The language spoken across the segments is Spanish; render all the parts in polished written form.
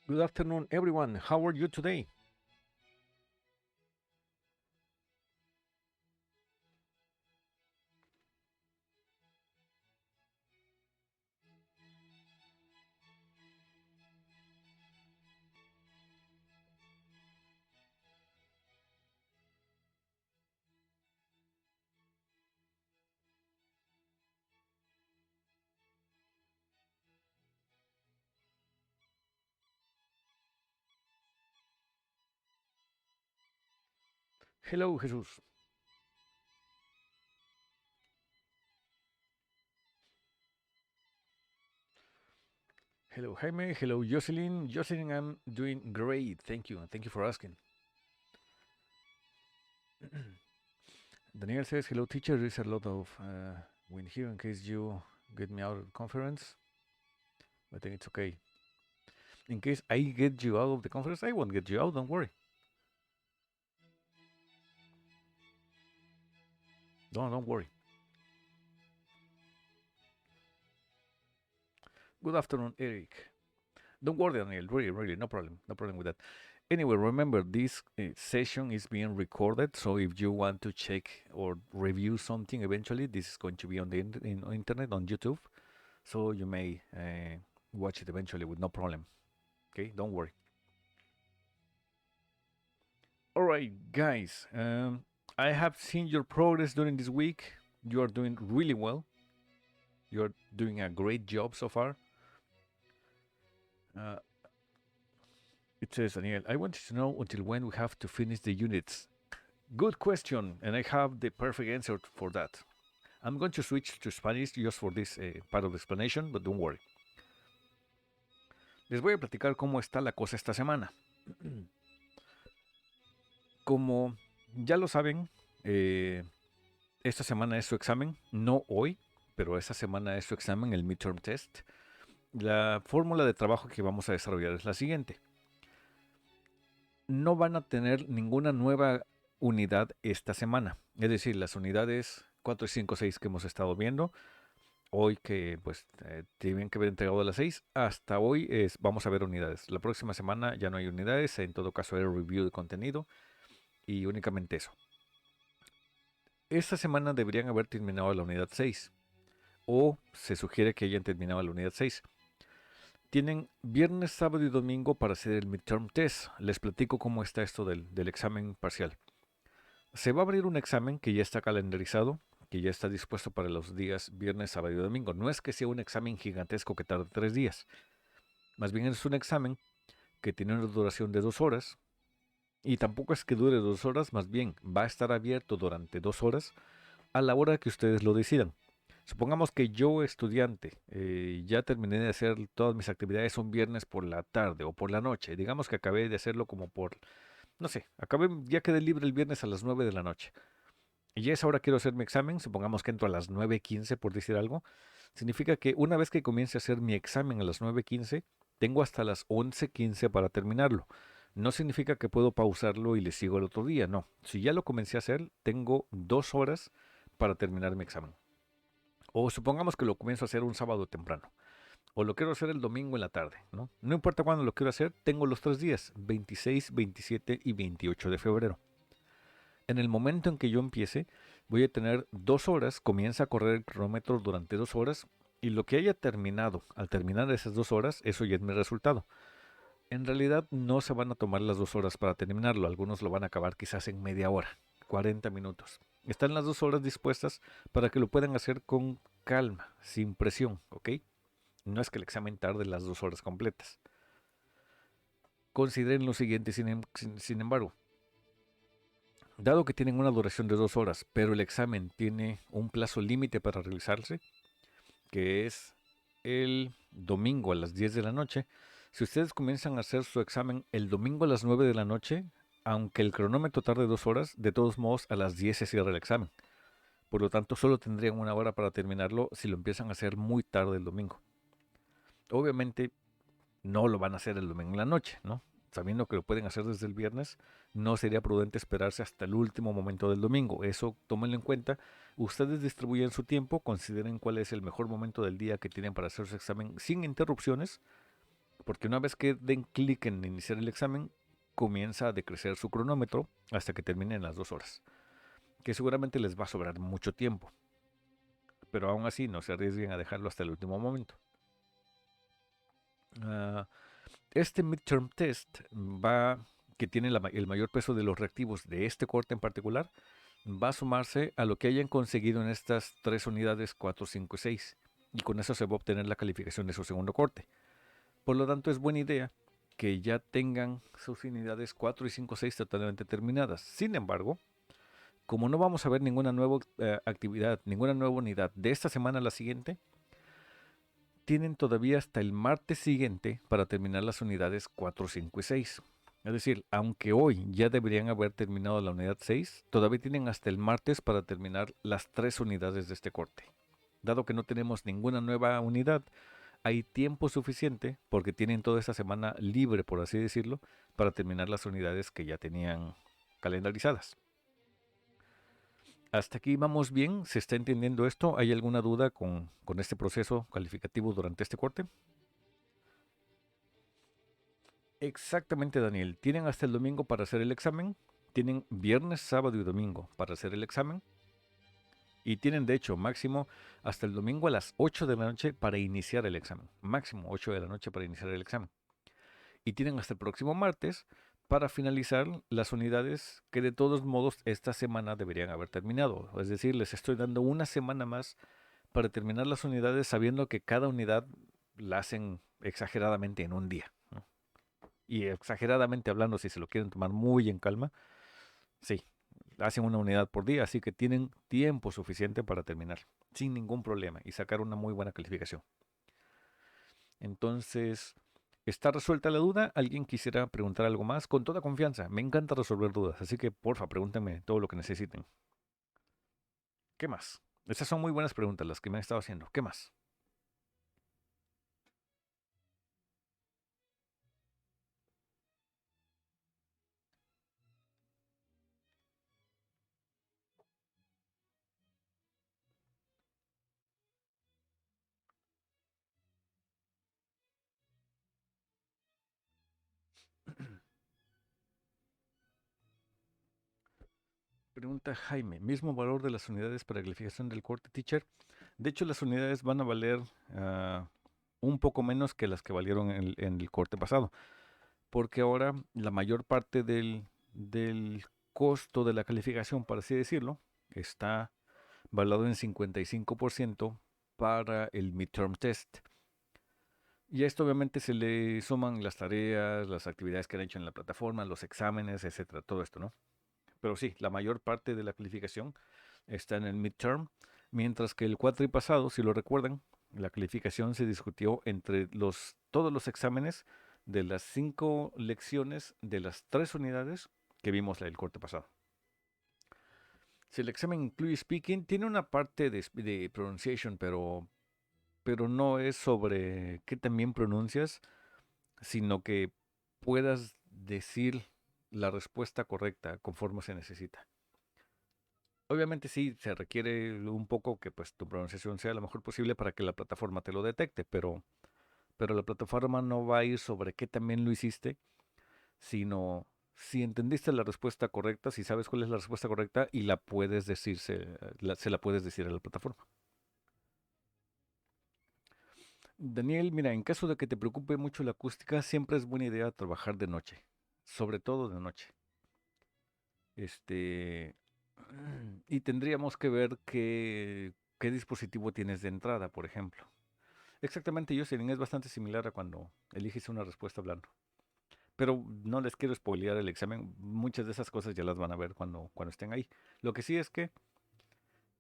Good afternoon, everyone. How are you today? Hello, Jesus. Hello, Jaime. Hello, Jocelyn. Jocelyn, I'm doing great. Thank you. Thank you for asking. Daniel says, hello, teacher. There's a lot of wind here in case you get me out of the conference. I think it's okay. In case I get you out of the conference, I won't get you out. Don't worry. Don't worry. Good afternoon, Eric. Don't worry, Daniel. Really, no problem. No problem with that. Anyway, remember this session is being recorded, so if you want to check or review something eventually, this is going to be on the internet on YouTube, so you may watch it eventually with no problem. Okay, don't worry. All right, guys. I have seen your progress during this week. You are doing really well. You are doing a great job so far. Uh, it says, Daniel, I wanted to know until when we have to finish the units. Good question, and I have the perfect answer for that. I'm going to switch to Spanish just for this part of the explanation, but don't worry. Les voy a platicar cómo está la cosa esta semana. Como ya lo saben, esta semana es su examen, no hoy, pero esta semana es su examen, el midterm test. La fórmula de trabajo que vamos a desarrollar es la siguiente. No van a tener ninguna nueva unidad esta semana. Es decir, las unidades 4, 5, 6 que hemos estado viendo, hoy que pues tienen que haber entregado a las 6, hasta hoy vamos a ver unidades. La próxima semana ya no hay unidades, en todo caso era review de contenido y únicamente eso. Esta semana deberían haber terminado la unidad 6 o se sugiere que hayan terminado la unidad 6. Tienen viernes, sábado y domingo para hacer el midterm test. Les platico cómo está esto del examen parcial. Se va a abrir un examen que ya está calendarizado, que ya está dispuesto para los días viernes, sábado y domingo. No es que sea un examen gigantesco que tarde 3 días. Más bien es un examen que tiene una duración de 2 horas. Y tampoco es que dure 2 horas, más bien va a estar abierto durante 2 horas a la hora que ustedes lo decidan. Supongamos que yo, estudiante, ya terminé de hacer todas mis actividades un viernes por la tarde o por la noche. Digamos que acabé de hacerlo como por, no sé, ya quedé libre el viernes a las 9 de la noche. Y ya es ahora quiero hacer mi examen, supongamos que entro a las 9:15 por decir algo. Significa que una vez que comience a hacer mi examen a las 9:15, tengo hasta las 11:15 para terminarlo. No significa que puedo pausarlo y le sigo el otro día, no. Si ya lo comencé a hacer, tengo 2 horas para terminar mi examen. O supongamos que lo comienzo a hacer un sábado temprano. O lo quiero hacer el domingo en la tarde, ¿no? No importa cuándo lo quiero hacer, tengo los 3 días, 26, 27 y 28 de febrero. En el momento en que yo empiece, voy a tener 2 horas, comienza a correr el cronómetro durante 2 horas y lo que haya terminado al terminar esas 2 horas, eso ya es mi resultado. En realidad no se van a tomar las 2 horas para terminarlo, algunos lo van a acabar quizás en media hora, 40 minutos. Están las 2 horas dispuestas para que lo puedan hacer con calma, sin presión, ¿ok? No es que el examen tarde las 2 horas completas. Consideren lo siguiente, sin embargo. Dado que tienen una duración de 2 horas, pero el examen tiene un plazo límite para realizarse, que es el domingo a las 10 de la noche, si ustedes comienzan a hacer su examen el domingo a las 9 de la noche, aunque el cronómetro tarde 2 horas, de todos modos a las 10 se cierra el examen. Por lo tanto, solo tendrían una hora para terminarlo si lo empiezan a hacer muy tarde el domingo. Obviamente, no lo van a hacer el domingo en la noche, ¿no? Sabiendo que lo pueden hacer desde el viernes, no sería prudente esperarse hasta el último momento del domingo. Eso tómenlo en cuenta. Ustedes distribuyen su tiempo, consideren cuál es el mejor momento del día que tienen para hacer su examen sin interrupciones, porque una vez que den clic en iniciar el examen, comienza a decrecer su cronómetro hasta que terminen las 2 horas, que seguramente les va a sobrar mucho tiempo, pero aún así no se arriesguen a dejarlo hasta el último momento. Ah, este midterm test que tiene el mayor peso de los reactivos de este corte en particular, va a sumarse a lo que hayan conseguido en estas 3 unidades 4, 5 y 6, y con eso se va a obtener la calificación de su segundo corte. Por lo tanto, es buena idea que ya tengan sus unidades 4 y 5, 6 totalmente terminadas. Sin embargo, como no vamos a ver ninguna nueva actividad, ninguna nueva unidad de esta semana a la siguiente, tienen todavía hasta el martes siguiente para terminar las unidades 4, 5 y 6. Es decir, aunque hoy ya deberían haber terminado la unidad 6, todavía tienen hasta el martes para terminar las 3 unidades de este corte. Dado que no tenemos ninguna nueva unidad, hay tiempo suficiente, porque tienen toda esta semana libre, por así decirlo, para terminar las unidades que ya tenían calendarizadas. Hasta aquí vamos bien, ¿se está entendiendo esto? ¿Hay alguna duda con este proceso calificativo durante este corte? Exactamente, Daniel. Tienen hasta el domingo para hacer el examen. Tienen viernes, sábado y domingo para hacer el examen. Y tienen, de hecho, máximo hasta el domingo a las 8 de la noche para iniciar el examen. Máximo 8 de la noche para iniciar el examen. Y tienen hasta el próximo martes para finalizar las unidades que de todos modos esta semana deberían haber terminado. Es decir, les estoy dando una semana más para terminar las unidades sabiendo que cada unidad la hacen exageradamente en un día, ¿no? Y exageradamente hablando, si se lo quieren tomar muy en calma, sí, hacen una unidad por día, así que tienen tiempo suficiente para terminar sin ningún problema y sacar una muy buena calificación. Entonces, ¿está resuelta la duda? ¿Alguien quisiera preguntar algo más? Con toda confianza, me encanta resolver dudas, así que porfa, pregúntenme todo lo que necesiten. ¿Qué más? Estas son muy buenas preguntas las que me han estado haciendo. ¿Qué más? Pregunta Jaime, ¿mismo valor de las unidades para calificación del corte, teacher? De hecho, las unidades van a valer un poco menos que las que valieron en el corte pasado, porque ahora la mayor parte del costo de la calificación, por así decirlo, está valorado en 55% para el midterm test. Y a esto obviamente se le suman las tareas, las actividades que han hecho en la plataforma, los exámenes, etcétera, todo esto, ¿no? Pero sí, la mayor parte de la calificación está en el midterm, mientras que el cuatri pasado, si lo recuerdan, la calificación se discutió entre todos los exámenes de las 5 lecciones de las 3 unidades que vimos el corte pasado. Si el examen incluye speaking, tiene una parte de pronunciation, pero no es sobre qué también pronuncias, sino que puedas decir la respuesta correcta conforme se necesita. Obviamente sí, se requiere un poco que pues tu pronunciación sea lo mejor posible para que la plataforma te lo detecte, pero la plataforma no va a ir sobre qué también lo hiciste, sino si entendiste la respuesta correcta, si sabes cuál es la respuesta correcta y la puedes se la puedes decir a la plataforma. Daniel, mira, en caso de que te preocupe mucho la acústica, siempre es buena idea trabajar de noche, sobre todo de noche. Este, y tendríamos que ver qué dispositivo tienes de entrada, por ejemplo. Exactamente, Jocelyn, es bastante similar a cuando eliges una respuesta hablando. Pero no les quiero spoilear el examen. Muchas de esas cosas ya las van a ver cuando estén ahí. Lo que sí es que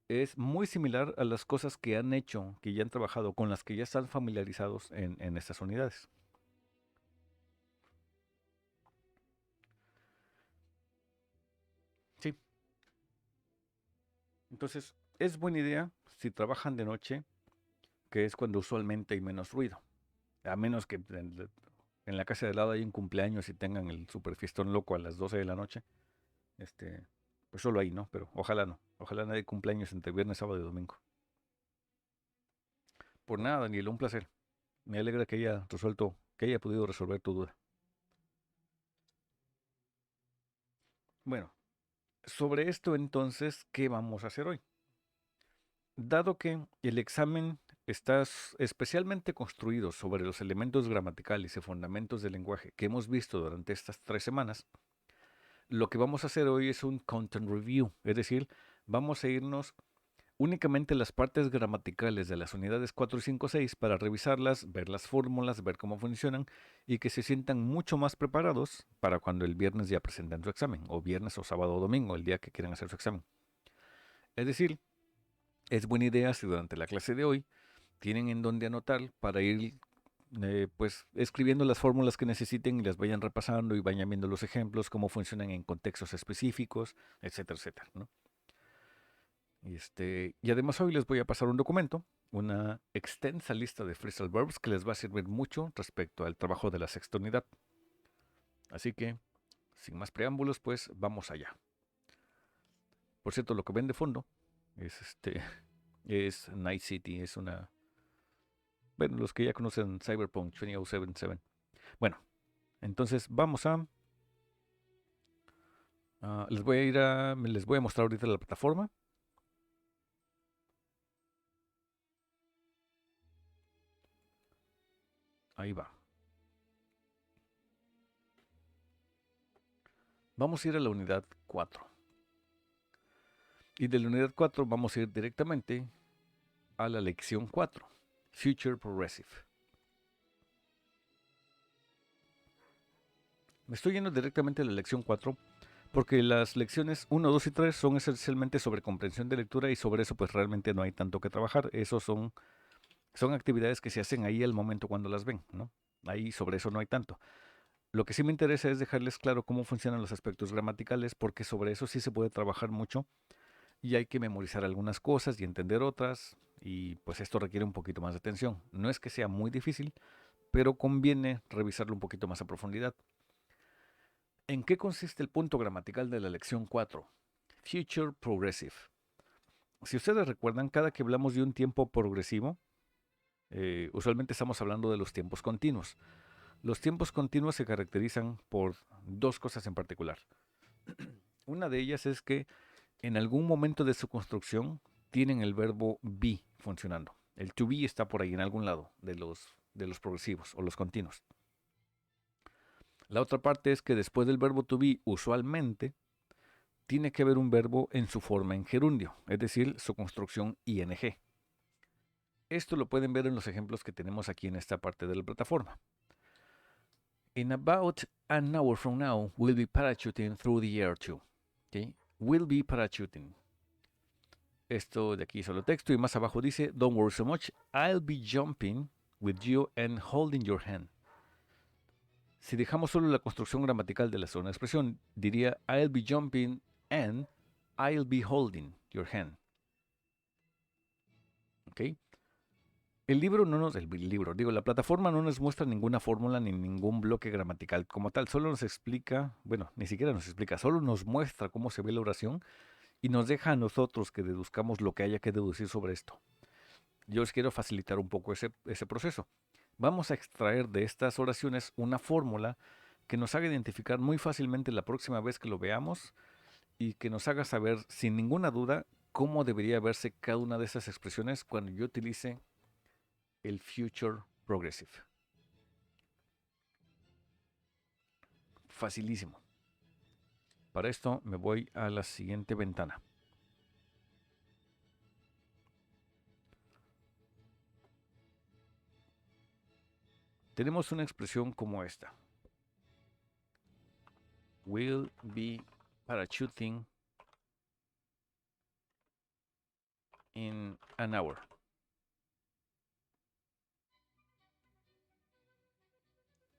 es muy similar a las cosas que han hecho, que ya han trabajado, con las que ya están familiarizados en estas unidades. Sí, entonces es buena idea si trabajan de noche, que es cuando usualmente hay menos ruido. A menos que en la casa de al lado hay un cumpleaños y tengan el super fiestón loco a las 12 de la noche. Este, pues solo ahí, ¿no? Pero ojalá no. Ojalá nadie cumpleaños entre viernes, sábado y domingo. Por nada, Daniel, un placer. Me alegra que haya resuelto que haya podido resolver tu duda. Bueno, sobre esto entonces, ¿qué vamos a hacer hoy? Dado que el examen está especialmente construido sobre los elementos gramaticales y fundamentos del lenguaje que hemos visto durante estas 3 semanas, lo que vamos a hacer hoy es un content review, es decir, vamos a irnos únicamente las partes gramaticales de las unidades 4, 5, 6 para revisarlas, ver las fórmulas, ver cómo funcionan y que se sientan mucho más preparados para cuando el viernes ya presenten su examen, o viernes o sábado o domingo, el día que quieran hacer su examen. Es decir, es buena idea si durante la clase de hoy tienen en dónde anotar para ir pues escribiendo las fórmulas que necesiten y las vayan repasando y vayan viendo los ejemplos, cómo funcionan en contextos específicos, etcétera, etcétera, ¿no? Y además hoy les voy a pasar un documento, una extensa lista de phrasal verbs que les va a servir mucho respecto al trabajo de la sexta unidad. Así que, sin más preámbulos, pues vamos allá. Por cierto, lo que ven de fondo es es Night City, es una... Bueno, los que ya conocen Cyberpunk 2077. Bueno, entonces vamos a... les voy a mostrar ahorita la plataforma. Ahí va. Vamos a ir a la unidad 4. Y de la unidad 4 vamos a ir directamente a la lección 4, Future Progressive. Me estoy yendo directamente a la lección 4 porque las lecciones 1, 2 y 3 son esencialmente sobre comprensión de lectura y sobre eso pues realmente no hay tanto que trabajar. Esos son actividades que se hacen ahí al momento cuando las ven, ¿no? Ahí sobre eso no hay tanto. Lo que sí me interesa es dejarles claro cómo funcionan los aspectos gramaticales porque sobre eso sí se puede trabajar mucho y hay que memorizar algunas cosas y entender otras y pues esto requiere un poquito más de atención. No es que sea muy difícil, pero conviene revisarlo un poquito más a profundidad. ¿En qué consiste el punto gramatical de la lección 4? Future Progressive. Si ustedes recuerdan, cada que hablamos de un tiempo progresivo, usualmente estamos hablando de los tiempos continuos. Los tiempos continuos se caracterizan por dos cosas en particular. Una de ellas es que en algún momento de su construcción tienen el verbo be funcionando. El to be está por ahí en algún lado de los progresivos o los continuos. La otra parte es que después del verbo to be, usualmente, tiene que haber un verbo en su forma en gerundio, es decir, su construcción ing. Esto lo pueden ver en los ejemplos que tenemos aquí en esta parte de la plataforma. In about an hour from now, we'll be parachuting through the air too. ¿Okay? We'll be parachuting. Esto de aquí es solo texto y más abajo dice, don't worry so much, I'll be jumping with you and holding your hand. Si dejamos solo la construcción gramatical de la segunda expresión, diría I'll be jumping and I'll be holding your hand. ¿Ok? La plataforma no nos muestra ninguna fórmula ni ningún bloque gramatical como tal, solo nos explica, bueno, ni siquiera nos explica, solo nos muestra cómo se ve la oración y nos deja a nosotros que deduzcamos lo que haya que deducir sobre esto. Yo les quiero facilitar un poco ese proceso. Vamos a extraer de estas oraciones una fórmula que nos haga identificar muy fácilmente la próxima vez que lo veamos y que nos haga saber sin ninguna duda cómo debería verse cada una de esas expresiones cuando yo utilice el future progressive. Facilísimo. Para esto me voy a la siguiente ventana. Tenemos una expresión como esta. Will be parachuting in an hour.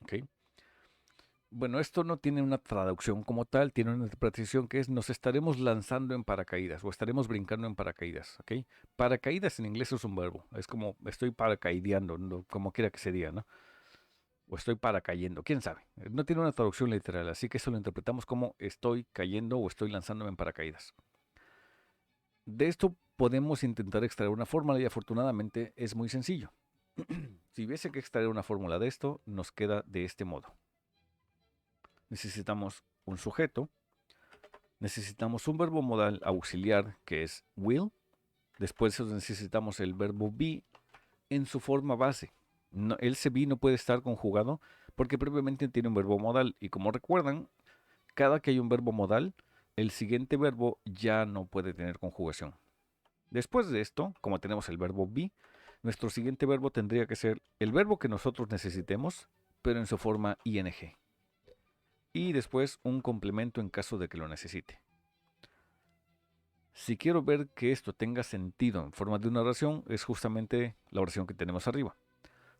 ¿Ok? Bueno, esto no tiene una traducción como tal, tiene una interpretación que es nos estaremos lanzando en paracaídas o estaremos brincando en paracaídas, ¿ok? Paracaídas en inglés es un verbo, es como estoy paracaídeando, ¿no? Como quiera que se diga, ¿no? O estoy paracayendo, quién sabe. No tiene una traducción literal, así que eso lo interpretamos como estoy cayendo o estoy lanzándome en paracaídas. De esto podemos intentar extraer una fórmula y afortunadamente es muy sencillo. Si hubiese que extraer una fórmula de esto, nos queda de este modo. Necesitamos un sujeto, necesitamos un verbo modal auxiliar que es will, después necesitamos el verbo be en su forma base. El be no puede estar conjugado porque previamente tiene un verbo modal y como recuerdan, cada que hay un verbo modal, el siguiente verbo ya no puede tener conjugación. Después de esto, como tenemos el verbo be, nuestro siguiente verbo tendría que ser el verbo que nosotros necesitemos, pero en su forma ing. Y después un complemento en caso de que lo necesite. Si quiero ver que esto tenga sentido en forma de una oración, es justamente la oración que tenemos arriba.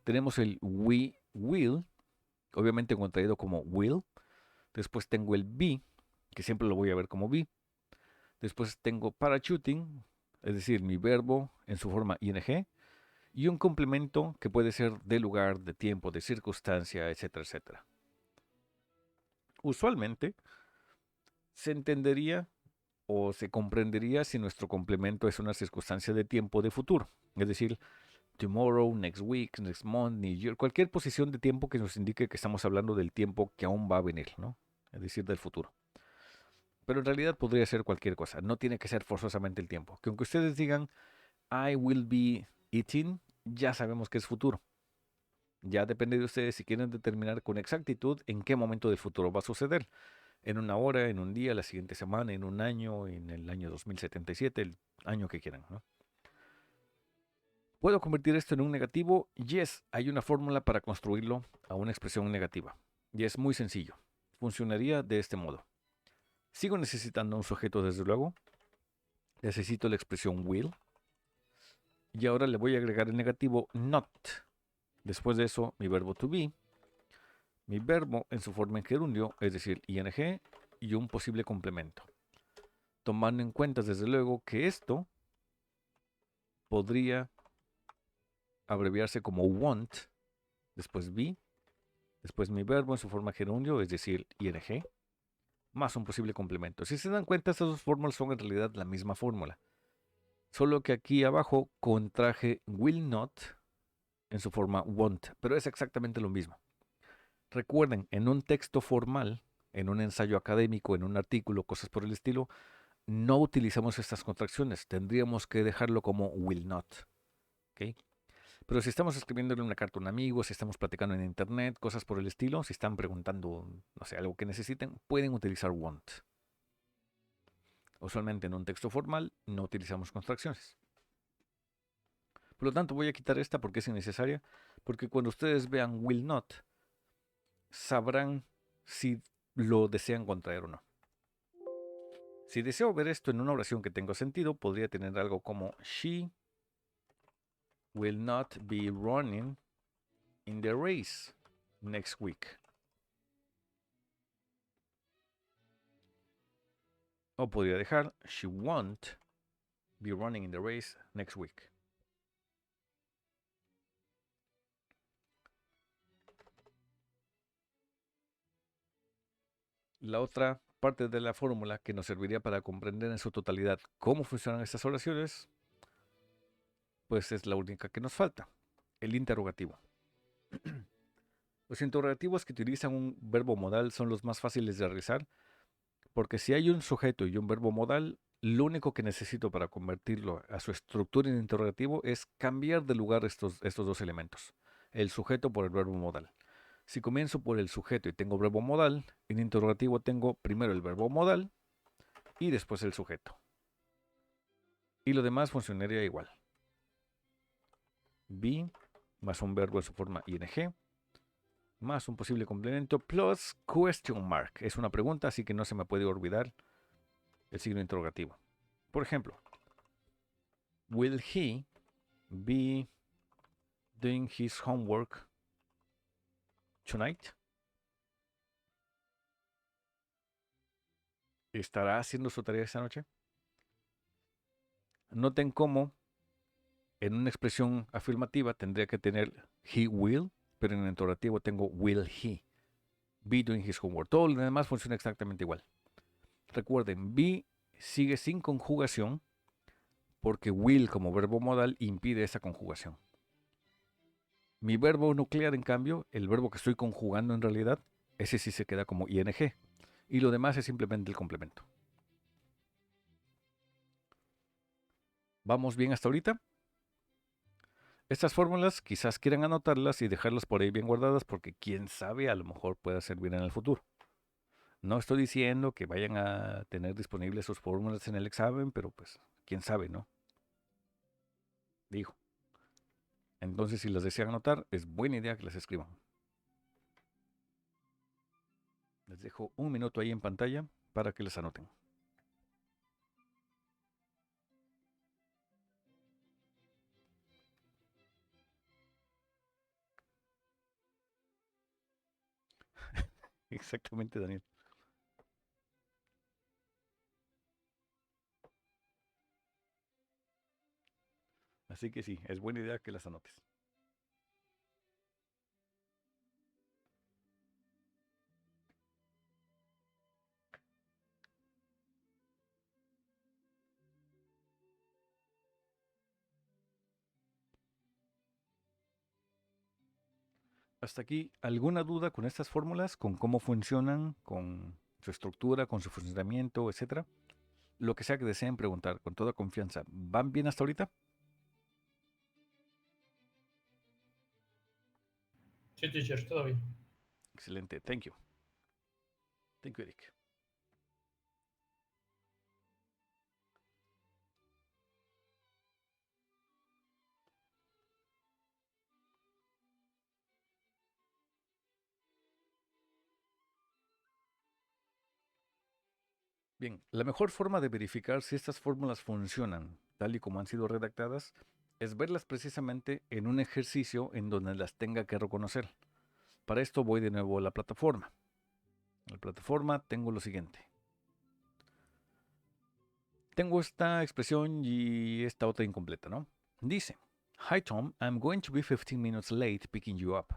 Tenemos el we will, obviamente contraído como will. Después tengo el be, que siempre lo voy a ver como be. Después tengo parachuting, es decir, mi verbo en su forma ing. Y un complemento que puede ser de lugar, de tiempo, de circunstancia, etcétera, etcétera. Usualmente se entendería o se comprendería si nuestro complemento es una circunstancia de tiempo de futuro. Es decir, tomorrow, next week, next month, new year, cualquier posición de tiempo que nos indique que estamos hablando del tiempo que aún va a venir, ¿no? Es decir, del futuro. Pero en realidad podría ser cualquier cosa, no tiene que ser forzosamente el tiempo. Que aunque ustedes digan, I will be eating, ya sabemos que es futuro. Ya depende de ustedes si quieren determinar con exactitud en qué momento del futuro va a suceder. En una hora, en un día, la siguiente semana, en un año, en el año 2077, el año que quieran, ¿no? ¿Puedo convertir esto en un negativo? Yes, hay una fórmula para construirlo a una expresión negativa. Y es muy sencillo. Funcionaría de este modo. Sigo necesitando un sujeto desde luego. Necesito la expresión will. Y ahora le voy a agregar el negativo not. Después de eso, mi verbo to be. Mi verbo en su forma en gerundio, es decir, ing, y un posible complemento. Tomando en cuenta desde luego que esto podría abreviarse como want, después be, después mi verbo en su forma gerundio, es decir, ing, más un posible complemento. Si se dan cuenta, estas dos fórmulas son en realidad la misma fórmula. Solo que aquí abajo contraje will not en su forma want, pero es exactamente lo mismo. Recuerden, en un texto formal, en un ensayo académico, en un artículo, cosas por el estilo, no utilizamos estas contracciones. Tendríamos que dejarlo como will not. ¿Okay? Pero si estamos escribiéndole una carta a un amigo, si estamos platicando en internet, cosas por el estilo, si están preguntando, no sé, algo que necesiten, pueden utilizar want. Usualmente en un texto formal no utilizamos contracciones. Por lo tanto, voy a quitar esta porque es innecesaria, porque cuando ustedes vean will not, sabrán si lo desean contraer o no. Si deseo ver esto en una oración que tenga sentido, podría tener algo como she will not be running in the race next week. O podría dejar she won't be running in the race next week. La otra parte de la fórmula que nos serviría para comprender en su totalidad cómo funcionan estas oraciones, pues es la única que nos falta, el interrogativo. Los interrogativos que utilizan un verbo modal son los más fáciles de realizar, porque si hay un sujeto y un verbo modal, lo único que necesito para convertirlo a su estructura en interrogativo es cambiar de lugar estos dos elementos, el sujeto por el verbo modal. Si comienzo por el sujeto y tengo verbo modal, en interrogativo tengo primero el verbo modal y después el sujeto. Y lo demás funcionaría igual. Be más un verbo en su forma ing más un posible complemento plus question mark. Es una pregunta, así que no se me puede olvidar el signo interrogativo. Por ejemplo, will he be doing his homework tonight? ¿Estará haciendo su tarea esta noche? Noten cómo en una expresión afirmativa tendría que tener he will, pero en el interrogativo tengo will he be doing his homework. Todo lo demás funciona exactamente igual. Recuerden, be sigue sin conjugación porque will como verbo modal impide esa conjugación. Mi verbo nuclear, en cambio, el verbo que estoy conjugando en realidad, ese sí se queda como ing. Y lo demás es simplemente el complemento. ¿Vamos bien hasta ahorita? Estas fórmulas quizás quieran anotarlas y dejarlas por ahí bien guardadas porque quién sabe, a lo mejor pueda servir en el futuro. No estoy diciendo que vayan a tener disponibles sus fórmulas en el examen, pero pues quién sabe, ¿no? Digo. Entonces, si las desean anotar, es buena idea que las escriban. Les dejo un minuto ahí en pantalla para que las anoten. Exactamente, Daniel. Así que sí, es buena idea que las anotes. Hasta aquí, ¿alguna duda con estas fórmulas, con cómo funcionan, con su estructura, con su funcionamiento, etcétera? Lo que sea que deseen preguntar, con toda confianza. ¿Van bien hasta ahorita? Sí, teacher, todo bien. Excelente, thank you. Thank you, Eric. Bien, la mejor forma de verificar si estas fórmulas funcionan tal y como han sido redactadas es verlas precisamente en un ejercicio en donde las tenga que reconocer. Para esto voy de nuevo a la plataforma. En la plataforma tengo lo siguiente. Tengo esta expresión y esta otra incompleta, ¿no? Dice, Hi Tom, I'm going to be 15 minutes late picking you up.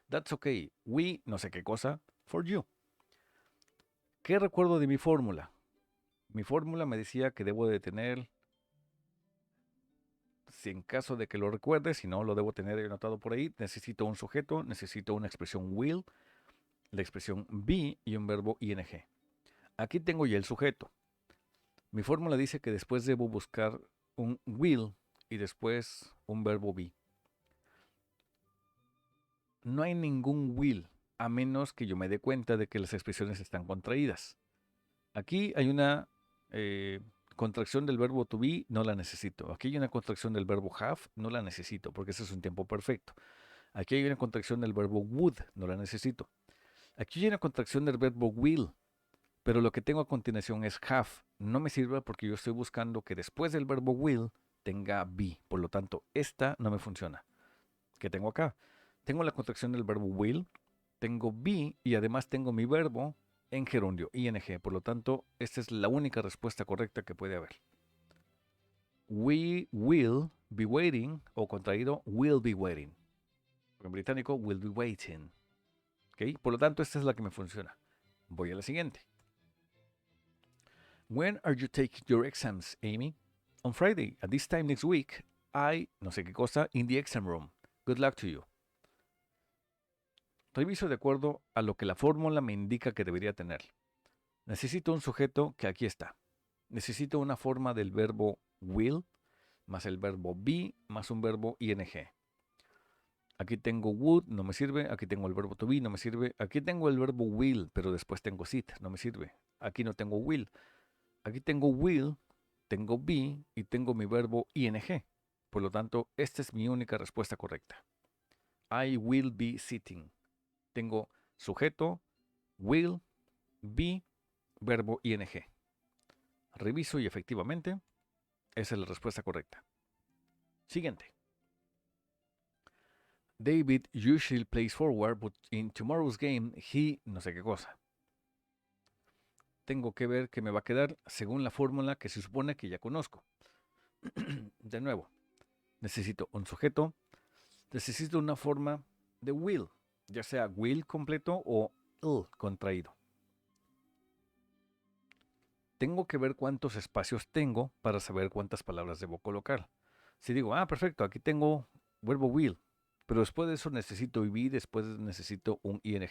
That's okay. We, no sé qué cosa, for you. ¿Qué recuerdo de mi fórmula? Mi fórmula me decía que debo de tener, si en caso de que lo recuerde, si no lo debo tener anotado por ahí, necesito un sujeto, necesito una expresión will, la expresión be y un verbo ing. Aquí tengo ya el sujeto. Mi fórmula dice que después debo buscar un will y después un verbo be. No hay ningún will, a menos que yo me dé cuenta de que las expresiones están contraídas. Aquí hay una contracción del verbo to be, no la necesito. Aquí hay una contracción del verbo have, no la necesito, porque ese es un tiempo perfecto. Aquí hay una contracción del verbo would, no la necesito. Aquí hay una contracción del verbo will, pero lo que tengo a continuación es have. No me sirve porque yo estoy buscando que después del verbo will tenga be. Por lo tanto, esta no me funciona. ¿Qué tengo acá? Tengo la contracción del verbo will, tengo be y además tengo mi verbo en gerundio, ing. Por lo tanto, esta es la única respuesta correcta que puede haber. We will be waiting, o contraído, will be waiting. En británico, will be waiting. ¿Okay? Por lo tanto, esta es la que me funciona. Voy a la siguiente. When are you taking your exams, Amy? On Friday, at this time next week, no sé qué cosa, in the exam room. Good luck to you. Reviso de acuerdo a lo que la fórmula me indica que debería tener. Necesito un sujeto que aquí está. Necesito una forma del verbo will más el verbo be más un verbo ing. Aquí tengo would, no me sirve. Aquí tengo el verbo to be, no me sirve. Aquí tengo el verbo will, pero después tengo sit, no me sirve. Aquí no tengo will. Aquí tengo will, tengo be y tengo mi verbo ing. Por lo tanto, esta es mi única respuesta correcta. I will be sitting. Tengo sujeto, will, be, verbo ing. Reviso y efectivamente, esa es la respuesta correcta. Siguiente. David usually plays forward, but in tomorrow's game he no sé qué cosa. Tengo que ver qué me va a quedar según la fórmula que se supone que ya conozco. De nuevo, necesito un sujeto, necesito una forma de will, ya sea will completo o ill contraído. Tengo que ver cuántos espacios tengo para saber cuántas palabras debo colocar. Si digo, perfecto, aquí tengo verbo will, Pero después de eso necesito be, después necesito un ing.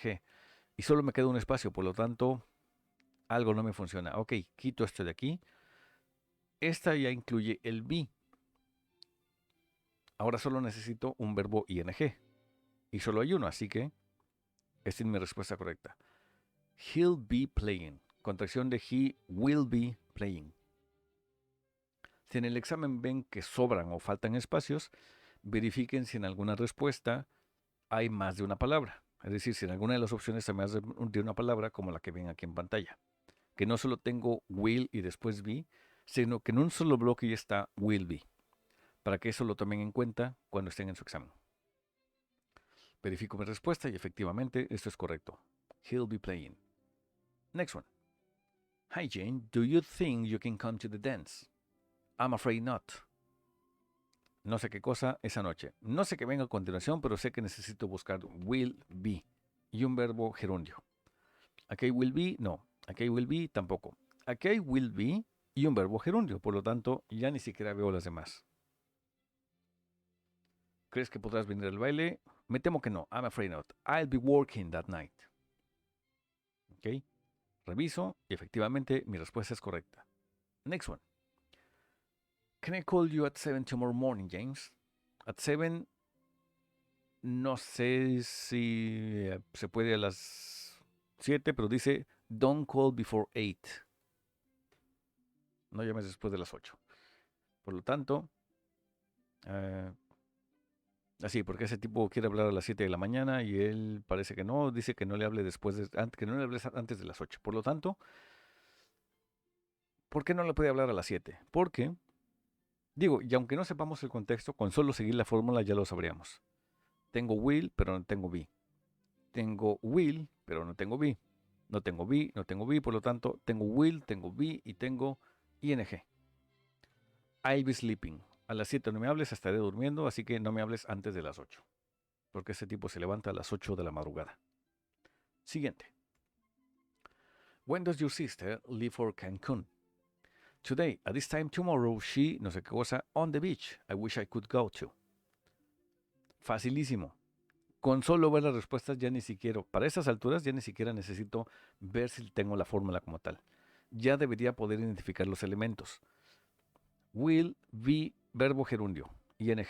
Y solo me queda un espacio, por lo tanto, algo no me funciona. Ok, quito esto de aquí. Esta ya incluye el be. Ahora solo necesito un verbo ing. Y solo hay uno, así que esta es mi respuesta correcta. He'll be playing. Contracción de he will be playing. Si en el examen ven que sobran o faltan espacios, verifiquen si en alguna respuesta hay más de una palabra. Es decir, si en alguna de las opciones hay más de una palabra, como la que ven aquí en pantalla. Que no solo tengo will y después be, sino que en un solo bloque ya está will be. Para que eso lo tomen en cuenta cuando estén en su examen. Verifico mi respuesta y efectivamente esto es correcto. He'll be playing. Next one. Hi Jane, do you think you can come to the dance? I'm afraid not. No sé qué cosa esa noche. No sé qué venga a continuación, pero sé que necesito buscar will be y un verbo gerundio. Aquí hay will be, no. Aquí hay will be, tampoco. Aquí hay will be y un verbo gerundio, por lo tanto ya ni siquiera veo las demás. ¿Crees que podrás venir al baile? Me temo que no. I'm afraid not. I'll be working that night. ¿Ok? Reviso y efectivamente mi respuesta es correcta. Next one. Can I call you at 7 tomorrow morning, James? At 7, no sé si se puede a las 7, pero dice don't call before 8. No llames después de las 8. Por lo tanto, así, porque ese tipo quiere hablar a las 7 de la mañana y él parece que no, dice que no le hable que no le hables antes de las 8. Por lo tanto, ¿por qué no le puede hablar a las 7? Porque, digo, y aunque no sepamos el contexto, con solo seguir la fórmula ya lo sabríamos. Tengo will, pero no tengo be. Tengo will, pero no tengo be. No tengo be, no tengo be, por lo tanto, tengo will, tengo be y tengo ing. I'll be sleeping. A las 7 no me hables, estaré durmiendo, así que no me hables antes de las 8. Porque ese tipo se levanta a las 8 de la madrugada. Siguiente. When does your sister leave for Cancun? Today, at this time tomorrow, she, no sé qué cosa, on the beach. I wish I could go to. Facilísimo. Con solo ver las respuestas ya ni siquiera, para esas alturas ya ni siquiera necesito ver si tengo la fórmula como tal. Ya debería poder identificar los elementos. Will, be, verbo gerundio, ing.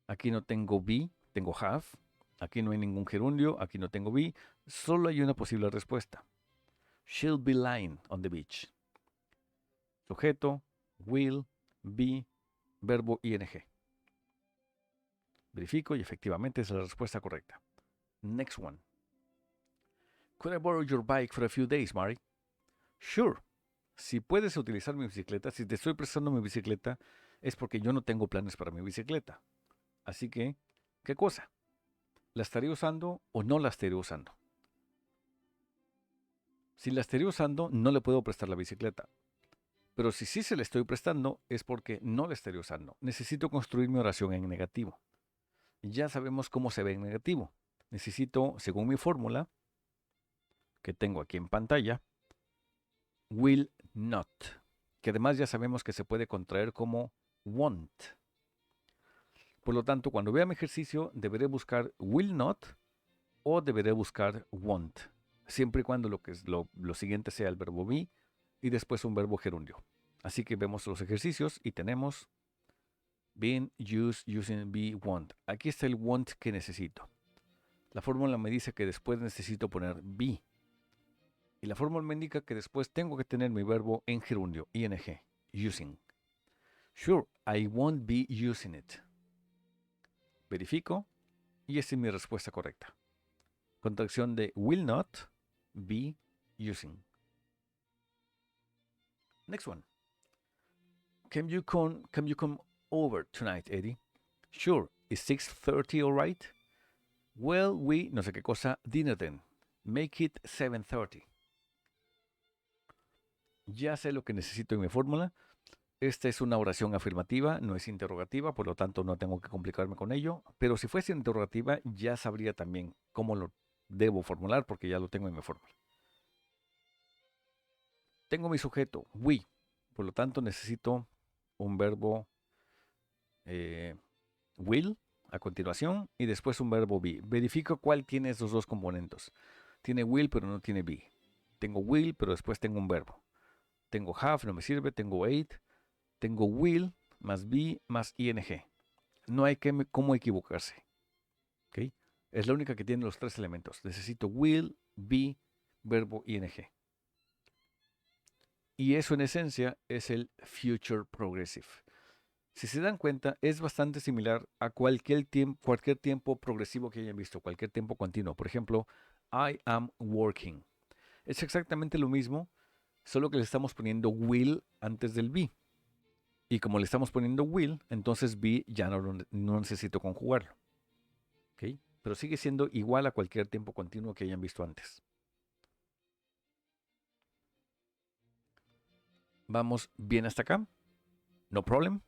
Aquí no tengo be, tengo have. Aquí no hay ningún gerundio, aquí no tengo be. Solo hay una posible respuesta. She'll be lying on the beach. Sujeto, will, be, verbo ing. Verifico y efectivamente es la respuesta correcta. Next one. Could I borrow your bike for a few days, Mari? Sure. Si puedes utilizar mi bicicleta, si te estoy prestando mi bicicleta, es porque yo no tengo planes para mi bicicleta. Así que, ¿qué cosa? ¿La estaré usando o no la estaré usando? Si la estaré usando, no le puedo prestar la bicicleta. Pero si sí se la estoy prestando, es porque no la estaré usando. Necesito construir mi oración en negativo. Ya sabemos cómo se ve en negativo. Necesito, según mi fórmula, que tengo aquí en pantalla, will not, que además ya sabemos que se puede contraer como won't. Por lo tanto, cuando vea mi ejercicio, deberé buscar will not o deberé buscar won't, siempre y cuando lo siguiente sea el verbo be y después un verbo gerundio. Así que vemos los ejercicios y tenemos been, use, using, be, want. Aquí está el want que necesito. La fórmula me dice que después necesito poner be. Y la fórmula me indica que después tengo que tener mi verbo en gerundio, ing, using. Sure, I won't be using it. Verifico y esa es mi respuesta correcta. Contracción de will not be using. Next one. Can you come over tonight, Eddie? Sure. Is 6:30 all right? Well, we, no sé qué cosa, dinner then. Make it 7:30. Ya sé lo que necesito en mi fórmula. Esta es una oración afirmativa, no es interrogativa, por lo tanto no tengo que complicarme con ello. Pero si fuese interrogativa, ya sabría también cómo lo debo formular porque ya lo tengo en mi fórmula. Tengo mi sujeto, we, por lo tanto necesito un verbo will, a continuación y después un verbo be. Verifico cuál tiene esos dos componentes. Tiene will pero no tiene be. Tengo will pero después tengo un verbo. Tengo have, no me sirve. Tengo ate. Tengo will más be más ing. No hay cómo equivocarse. ¿Okay? Es la única que tiene los tres elementos. Necesito will, be, verbo ing. Y eso en esencia es el future progressive. Si se dan cuenta, es bastante similar a cualquier tiempo progresivo que hayan visto, cualquier tiempo continuo. Por ejemplo, I am working. Es exactamente lo mismo, solo que le estamos poniendo will antes del be. Y como le estamos poniendo will, entonces be ya no necesito conjugarlo. ¿Okay? Pero sigue siendo igual a cualquier tiempo continuo que hayan visto antes. Vamos bien hasta acá. No problem.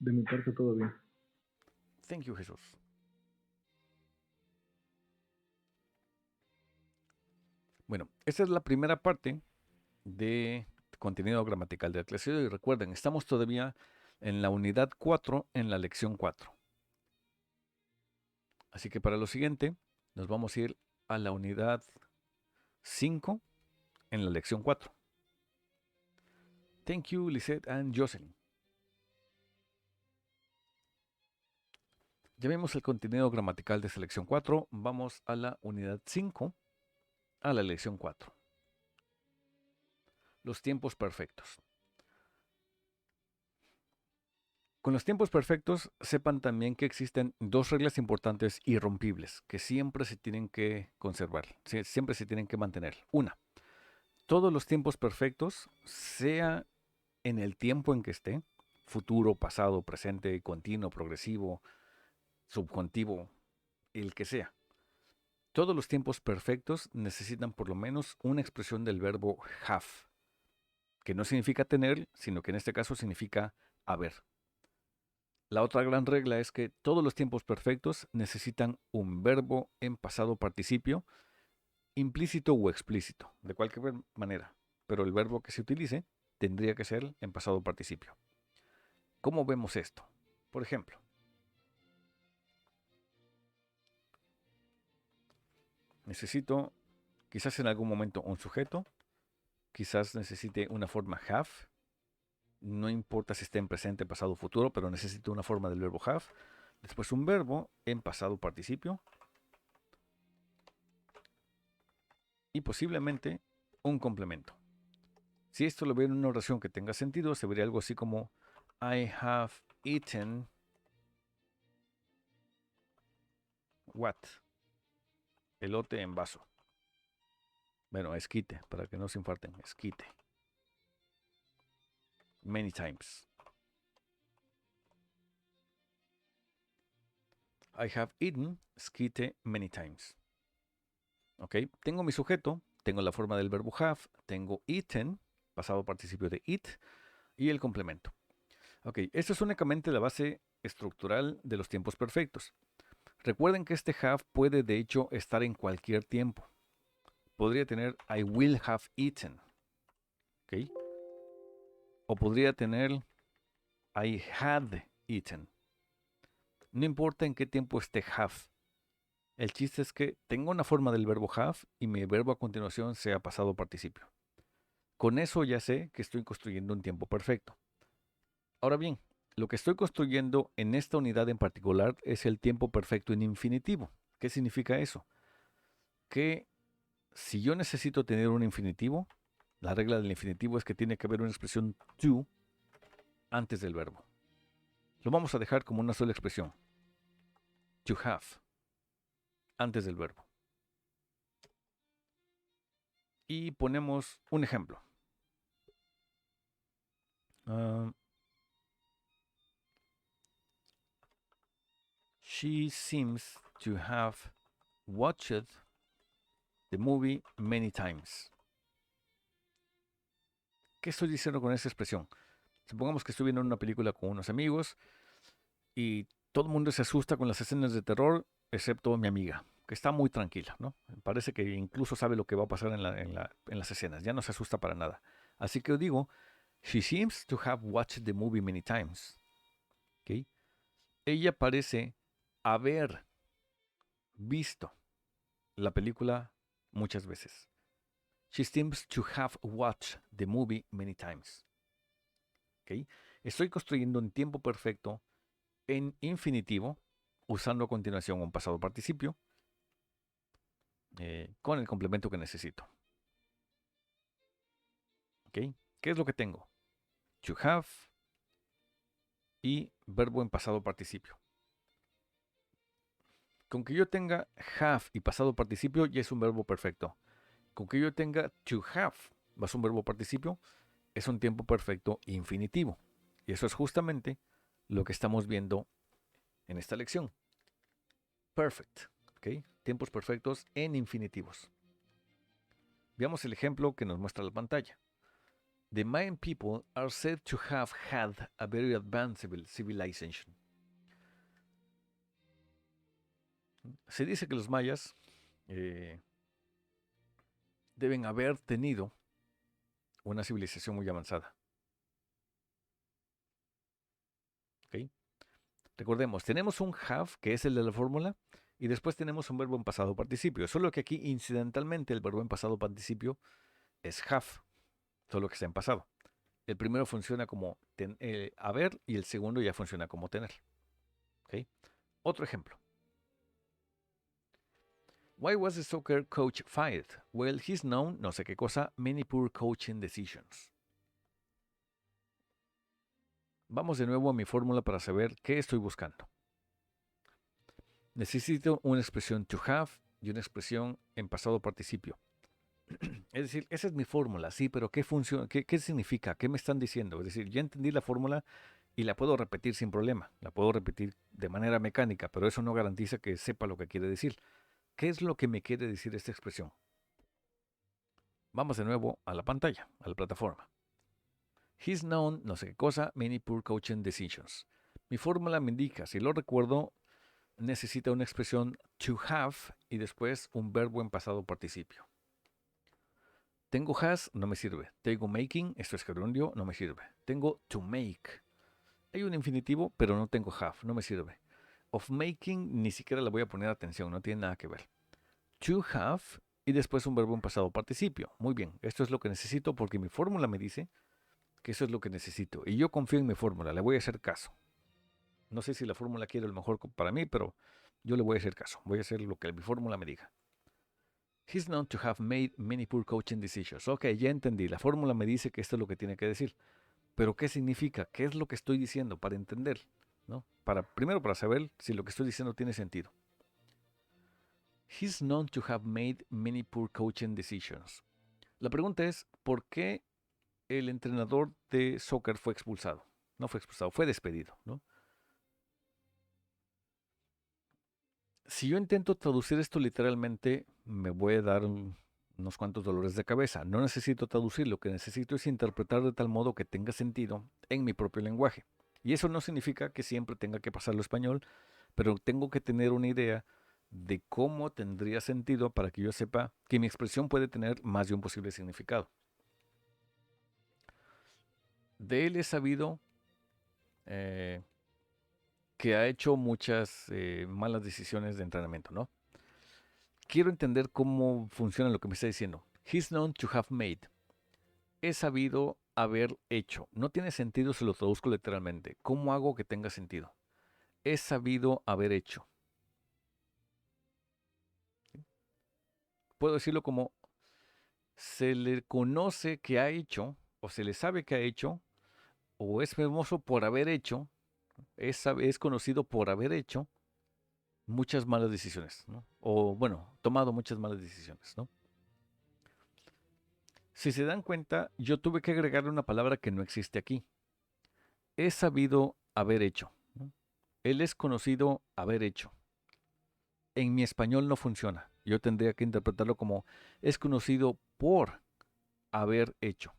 De mi parte todo bien. Thank you, Jesús. Bueno, esta es la primera parte de contenido gramatical de la clase de hoy. Recuerden, estamos todavía en la unidad 4, en la lección 4. Así que para lo siguiente, nos vamos a ir a la unidad 5, en la lección 4. Thank you, Lisette and Jocelyn. Ya vimos el contenido gramatical de esta lección 4. Vamos a la unidad 5, a la lección 4. Los tiempos perfectos. Con los tiempos perfectos, sepan también que existen dos reglas importantes irrompibles que siempre se tienen que conservar, siempre se tienen que mantener. Una, todos los tiempos perfectos, sea en el tiempo en que esté, futuro, pasado, presente, continuo, progresivo, subjuntivo, el que sea. Todos los tiempos perfectos necesitan por lo menos una expresión del verbo have, que no significa tener, sino que en este caso significa haber. La otra gran regla es que todos los tiempos perfectos necesitan un verbo en pasado participio, implícito o explícito, de cualquier manera. Pero el verbo que se utilice tendría que ser en pasado participio. ¿Cómo vemos esto? Por ejemplo, necesito quizás en algún momento un sujeto, quizás necesite una forma have, no importa si esté en presente, pasado o futuro, pero necesito una forma del verbo have. Después un verbo en pasado participio. Y posiblemente un complemento. Si esto lo veo en una oración que tenga sentido, se vería algo así como I have eaten what? Elote en vaso. Bueno, esquite, para que no se infarten. Esquite. Many times. I have eaten esquite many times. Ok, tengo mi sujeto, tengo la forma del verbo have, tengo eaten, pasado participio de eat, y el complemento. Ok, esto es únicamente la base estructural de los tiempos perfectos. Recuerden que este have puede de hecho estar en cualquier tiempo. Podría tener I will have eaten. ¿Ok? O podría tener I had eaten. No importa en qué tiempo esté have. El chiste es que tengo una forma del verbo have y mi verbo a continuación sea pasado participio. Con eso ya sé que estoy construyendo un tiempo perfecto. Ahora bien, lo que estoy construyendo en esta unidad en particular es el tiempo perfecto en infinitivo. ¿Qué significa eso? Que si yo necesito tener un infinitivo, la regla del infinitivo es que tiene que haber una expresión to antes del verbo. Lo vamos a dejar como una sola expresión. To have, antes del verbo. Y ponemos un ejemplo. She seems to have watched the movie many times. ¿Qué estoy diciendo con esa expresión? Supongamos que estoy viendo una película con unos amigos y todo el mundo se asusta con las escenas de terror, excepto mi amiga, que está muy tranquila, ¿no? Parece que incluso sabe lo que va a pasar en las escenas, ya no se asusta para nada. Así que digo, She seems to have watched the movie many times. ¿Ok? Ella parece haber visto la película muchas veces. She seems to have watched the movie many times. ¿Ok? Estoy construyendo un tiempo perfecto en infinitivo, usando a continuación un pasado participio con el complemento que necesito. ¿Ok? ¿Qué es lo que tengo? To have y verbo en pasado participio. Con que yo tenga have y pasado participio ya es un verbo perfecto. Con que yo tenga to have más un verbo participio es un tiempo perfecto infinitivo. Y eso es justamente lo que estamos viendo en esta lección. Perfect. ¿Ok? Tiempos perfectos en infinitivos. Veamos el ejemplo que nos muestra la pantalla. The Mayan people are said to have had a very advanced civilization. Se dice que los mayas deben haber tenido una civilización muy avanzada. ¿Ok? Recordemos, tenemos un have, que es el de la fórmula, y después tenemos un verbo en pasado participio. Solo que aquí, incidentalmente, el verbo en pasado participio es have, solo que está en pasado. El primero funciona como haber y el segundo ya funciona como tener. ¿Ok? Otro ejemplo. Why was the soccer coach fired? Well, he's known, no sé qué cosa, many poor coaching decisions. Vamos de nuevo a mi fórmula para saber qué estoy buscando. Necesito una expresión to have y una expresión en pasado participio. Es decir, esa es mi fórmula, sí, pero ¿qué funciona? ¿Qué significa? ¿Qué me están diciendo? Es decir, ya entendí la fórmula y la puedo repetir sin problema. La puedo repetir de manera mecánica, pero eso no garantiza que sepa lo que quiere decir. ¿Qué es lo que me quiere decir esta expresión? Vamos de nuevo a la pantalla, a la plataforma. He's known, no sé qué cosa, many poor coaching decisions. Mi fórmula me indica, si lo recuerdo, necesita una expresión to have y después un verbo en pasado participio. Tengo has, no me sirve. Tengo making, esto es gerundio, no me sirve. Tengo to make. Hay un infinitivo, pero no tengo have, no me sirve. Of making ni siquiera le voy a poner atención, no tiene nada que ver. To have y después un verbo en pasado participio. Muy bien, esto es lo que necesito porque mi fórmula me dice que eso es lo que necesito. Y yo confío en mi fórmula, le voy a hacer caso. No sé si la fórmula quiere lo mejor para mí, pero yo le voy a hacer caso. Voy a hacer lo que mi fórmula me diga. He's known to have made many poor coaching decisions. Ok, ya entendí. La fórmula me dice que esto es lo que tiene que decir. Pero ¿qué significa? ¿Qué es lo que estoy diciendo para entender? ¿No? Primero para saber si lo que estoy diciendo tiene sentido. He's known to have made many poor coaching decisions. La pregunta es, ¿por qué el entrenador de soccer fue expulsado? No fue expulsado, fue despedido, ¿no? Si yo intento traducir esto literalmente, me voy a dar unos cuantos dolores de cabeza. No necesito traducir, lo que necesito es interpretar de tal modo que tenga sentido en mi propio lenguaje. Y eso no significa que siempre tenga que pasarlo a español, pero tengo que tener una idea de cómo tendría sentido para que yo sepa que mi expresión puede tener más de un posible significado. De él he sabido que ha hecho muchas malas decisiones de entrenamiento, ¿no? Quiero entender cómo funciona lo que me está diciendo. He's known to have made. He sabido haber hecho. No tiene sentido si lo traduzco literalmente. ¿Cómo hago que tenga sentido? He sabido haber hecho. Puedo decirlo como se le conoce que ha hecho, o se le sabe que ha hecho, o es famoso por haber hecho, es conocido por haber hecho muchas malas decisiones, ¿no? O bueno, tomado muchas malas decisiones, ¿no? Si se dan cuenta, yo tuve que agregarle una palabra que no existe aquí. He sabido haber hecho, ¿no? Él es conocido haber hecho. En mi español no funciona. Yo tendría que interpretarlo como es conocido por haber hecho.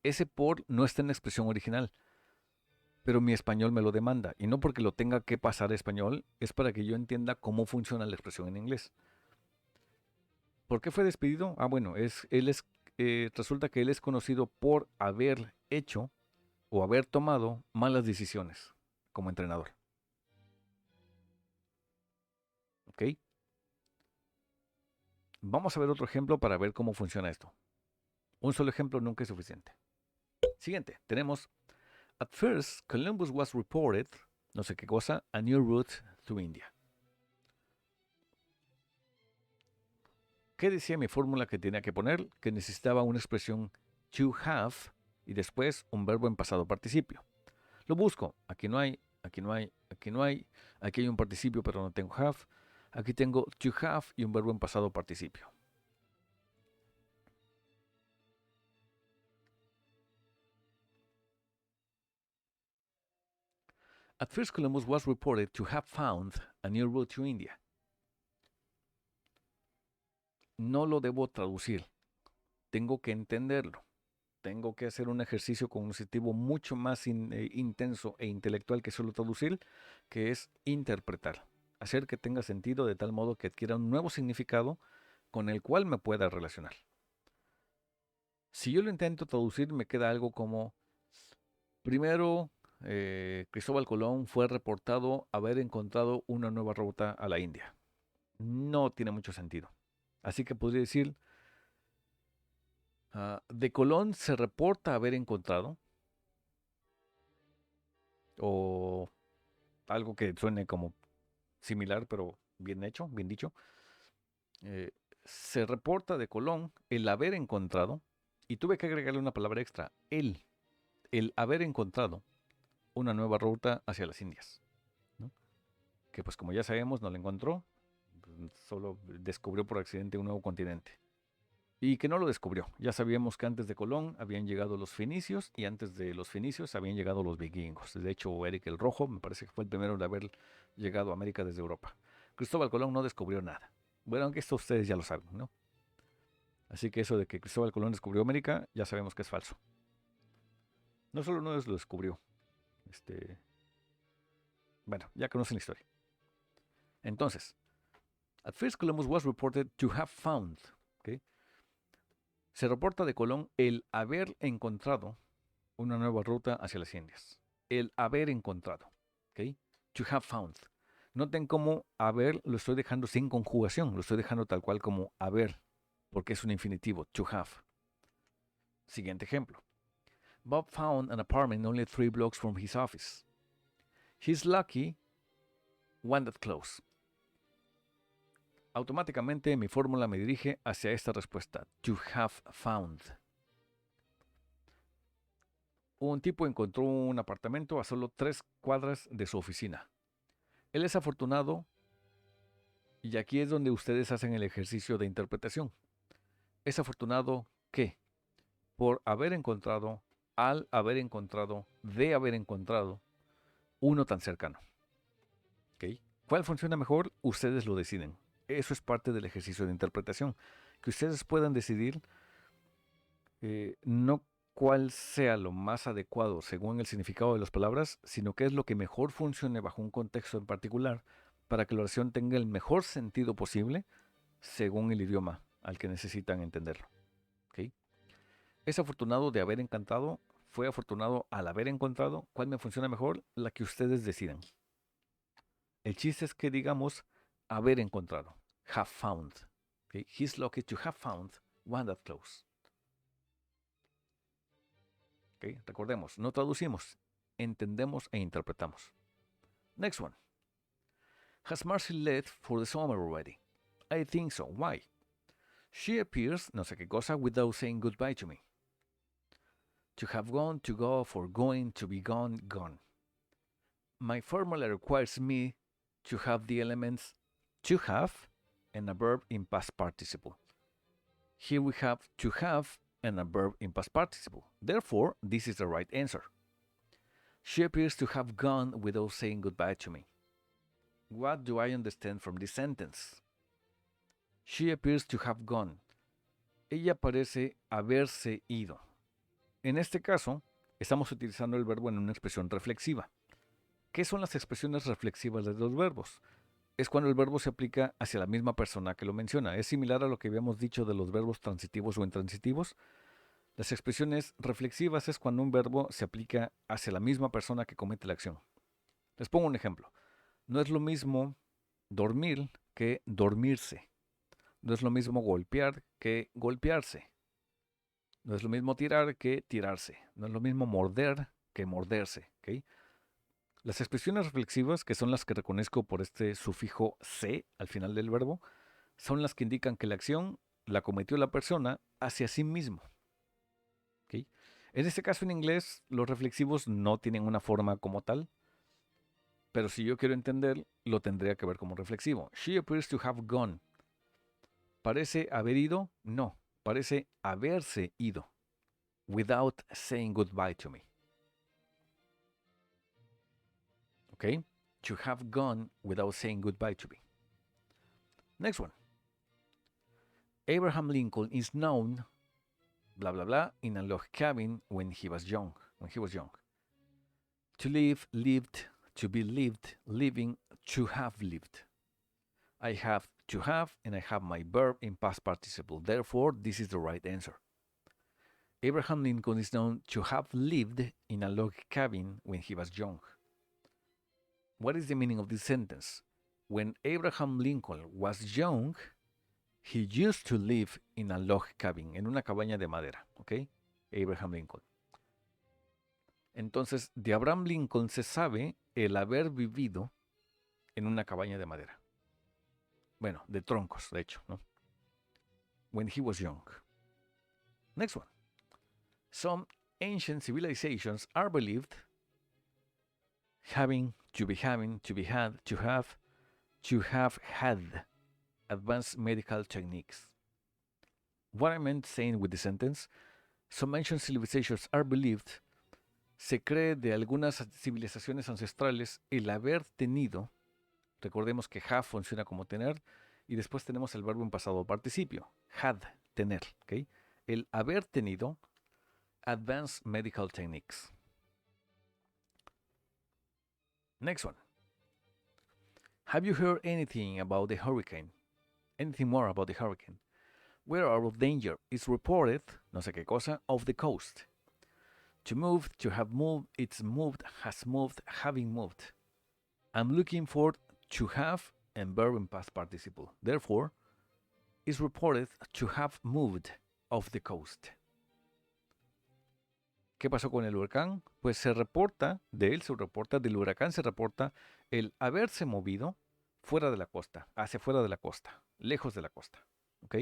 Ese por no está en la expresión original, pero mi español me lo demanda. Y no porque lo tenga que pasar a español, es para que yo entienda cómo funciona la expresión en inglés. ¿Por qué fue despedido? Ah, bueno, él es resulta que él es conocido por haber hecho o haber tomado malas decisiones como entrenador. ¿Ok? Vamos a ver otro ejemplo para ver cómo funciona esto. Un solo ejemplo nunca es suficiente. Siguiente, tenemos: At first, Columbus was reported, no sé qué cosa, a new route to India. ¿Qué decía mi fórmula que tenía que poner? Que necesitaba una expresión to have y después un verbo en pasado participio. Lo busco. Aquí no hay, aquí no hay, aquí no hay. Aquí hay un participio pero no tengo have. Aquí tengo to have y un verbo en pasado participio. At first, Columbus was reported to have found a new route to India. No lo debo traducir. Tengo que entenderlo. Tengo que hacer un ejercicio cognitivo mucho más intenso e intelectual que solo traducir, que es interpretar. Hacer que tenga sentido de tal modo que adquiera un nuevo significado con el cual me pueda relacionar. Si yo lo intento traducir, me queda algo como: primero, Cristóbal Colón fue reportado haber encontrado una nueva ruta a la India. No tiene mucho sentido. Así que podría decir: de Colón se reporta haber encontrado, o algo que suene como similar, pero bien hecho, bien dicho. Eh, Se reporta de Colón el haber encontrado, y tuve que agregarle una palabra extra: el haber encontrado una nueva ruta hacia las Indias, ¿no? Que pues como ya sabemos no la encontró, solo descubrió por accidente un nuevo continente. Y que no lo descubrió. Ya sabíamos que antes de Colón habían llegado los fenicios y antes de los fenicios habían llegado los vikingos. De hecho, Eric el Rojo me parece que fue el primero de haber llegado a América desde Europa. Cristóbal Colón no descubrió nada. Bueno, aunque esto ustedes ya lo saben, ¿no? Así que eso de que Cristóbal Colón descubrió América ya sabemos que es falso. No solo no lo descubrió. Bueno, ya conocen la historia. Entonces, at first Columbus was reported to have found. ¿Okay? Se reporta de Colón el haber encontrado una nueva ruta hacia las Indias. El haber encontrado. ¿Okay? To have found. Noten cómo haber lo estoy dejando sin conjugación. Lo estoy dejando tal cual como haber, porque es un infinitivo. To have. Siguiente ejemplo. Bob found an apartment only 3 blocks from his office. He's lucky one that close. Automáticamente mi fórmula me dirige hacia esta respuesta. To have found. Un tipo encontró un apartamento a solo 3 cuadras de su oficina. Él es afortunado, y aquí es donde ustedes hacen el ejercicio de interpretación. Es afortunado que, por haber encontrado, al haber encontrado, de haber encontrado, uno tan cercano. ¿Okay? ¿Cuál funciona mejor? Ustedes lo deciden. Eso es parte del ejercicio de interpretación. Que ustedes puedan decidir no cuál sea lo más adecuado según el significado de las palabras, sino qué es lo que mejor funcione bajo un contexto en particular para que la oración tenga el mejor sentido posible según el idioma al que necesitan entenderlo. ¿Okay? Es afortunado de haber encantado, fue afortunado al haber encontrado. ¿Cuál me funciona mejor? La que ustedes decidan. El chiste es que digamos haber encontrado. Have found. ¿Okay? He's lucky to have found one that close. ¿Okay? Recordemos, no traducimos, entendemos e interpretamos. Next one. Has Marcy left for the summer already? I think so. Why? She appears, no sé qué cosa, without saying goodbye to me. To have gone, to go, for going, to be gone, gone. My formula requires me to have the elements to have and a verb in past participle. Here we have to have and a verb in past participle. Therefore, this is the right answer. She appears to have gone without saying goodbye to me. What do I understand from this sentence? She appears to have gone. Ella parece haberse ido. En este caso, estamos utilizando el verbo en una expresión reflexiva. ¿Qué son las expresiones reflexivas de los verbos? es cuando el verbo se aplica hacia la misma persona que lo menciona. Es similar a lo que habíamos dicho de los verbos transitivos o intransitivos. Las expresiones reflexivas es cuando un verbo se aplica hacia la misma persona que comete la acción. Les pongo un ejemplo. No es lo mismo dormir que dormirse. No es lo mismo golpear que golpearse. No es lo mismo tirar que tirarse. No es lo mismo morder que morderse. ¿Okay? Las expresiones reflexivas, que son las que reconozco por este sufijo se al final del verbo, son las que indican que la acción la cometió la persona hacia sí mismo. ¿Okay? En este caso en inglés, los reflexivos no tienen una forma como tal, pero si yo quiero entender, lo tendría que ver como reflexivo. She appears to have gone. ¿Parece haber ido? No, parece haberse ido. Without saying goodbye to me. Okay? To have gone without saying goodbye to me. Next one. Abraham Lincoln is known, blah blah blah, in a log cabin when he was young. To live, lived, to be lived, living, to have lived. I have to have, and I have my verb in past participle. Therefore, this is the right answer. Abraham Lincoln is known to have lived in a log cabin when he was young. What is the meaning of this sentence? When Abraham Lincoln was young, he used to live in a log cabin, en una cabaña de madera, ¿ok? Abraham Lincoln. Entonces, de Abraham Lincoln se sabe el haber vivido en una cabaña de madera. Bueno, de troncos, de hecho, ¿no? When he was young. Next one. Some ancient civilizations are believed having, to be had, to have had advanced medical techniques. What I meant saying with the sentence, some ancient civilizations are believed, se cree de algunas civilizaciones ancestrales el haber tenido, recordemos que have funciona como tener, y después tenemos el verbo en pasado participio, had, tener, ¿okay? El haber tenido advanced medical techniques. Next one. Have you heard anything about the hurricane? Anything more about the hurricane? Where out of danger is reported, no sé qué cosa, off the coast. To move, to have moved, it's moved, has moved, having moved. I'm looking for to have and verb in past participle. Therefore, is reported to have moved off the coast. ¿Qué pasó con el huracán? Pues del huracán se reporta el haberse movido fuera de la costa, hacia fuera de la costa, lejos de la costa. ¿Ok?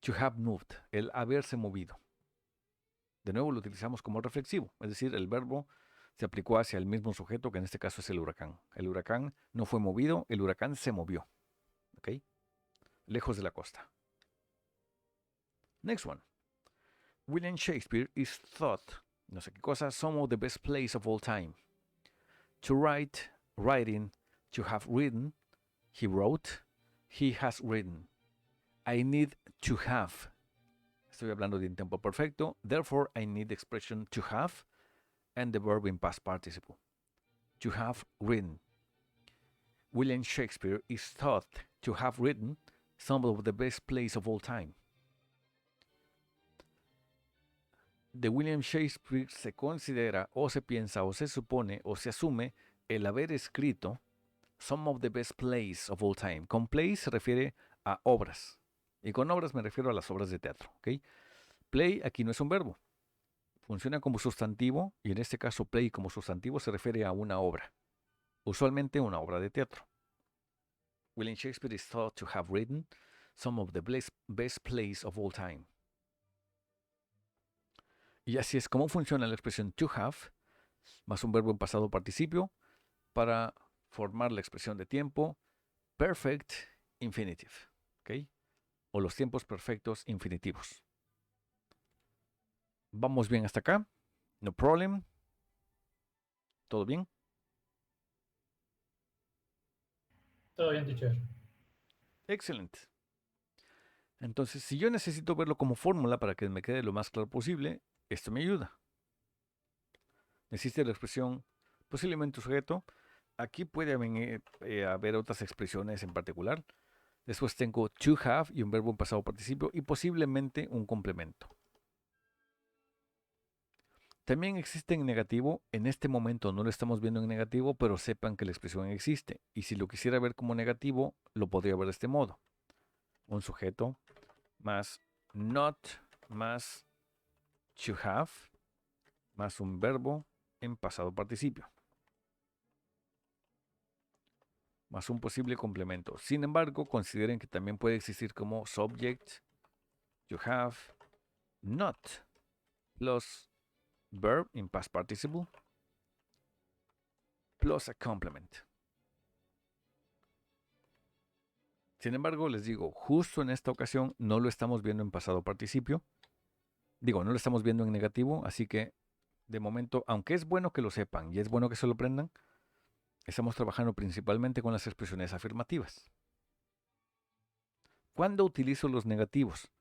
To have moved, el haberse movido. De nuevo lo utilizamos como reflexivo, es decir, el verbo se aplicó hacia el mismo sujeto, que en este caso es el huracán. El huracán no fue movido, el huracán se movió. ¿Ok? Lejos de la costa. Next one. William Shakespeare is thought, no sé qué cosa, some of the best plays of all time. To write, writing, to have written, he wrote, he has written. I need to have. Estoy hablando de un tiempo perfecto. Therefore, I need the expression to have and the verb in past participle. To have written. William Shakespeare is thought to have written some of the best plays of all time. De William Shakespeare se considera o se piensa o se supone o se asume el haber escrito some of the best plays of all time. Con plays se refiere a obras. Y con obras me refiero a las obras de teatro. ¿Okay? Play aquí no es un verbo. Funciona como sustantivo y en este caso play como sustantivo se refiere a una obra. Usualmente una obra de teatro. William Shakespeare is thought to have written some of the best plays of all time. Y así es como funciona la expresión to have, más un verbo en pasado participio, para formar la expresión de tiempo perfect infinitive, ¿ok? O los tiempos perfectos infinitivos. ¿Vamos bien hasta acá? No problem. ¿Todo bien? Todo bien, teacher. Excelente. Entonces, si yo necesito verlo como fórmula para que me quede lo más claro posible, esto me ayuda. Existe la expresión posiblemente sujeto, Aquí puede haber otras expresiones en particular. Después tengo to have y un verbo en pasado participio y posiblemente un complemento. También existe en negativo. En este momento no lo estamos viendo en negativo, pero sepan que la expresión existe. Y si lo quisiera ver como negativo, lo podría ver de este modo. Un sujeto más not más to have más un verbo en pasado participio más un posible complemento. Sin embargo, consideren que también puede existir como subject, you have, not, plus verb in past participle, plus a complement. Sin embargo, les digo, justo en esta ocasión no lo estamos viendo en pasado participio. Digo, no lo estamos viendo en negativo, así que de momento, aunque es bueno que lo sepan y es bueno que se lo aprendan, estamos trabajando principalmente con las expresiones afirmativas. ¿Cuándo utilizo los negativos?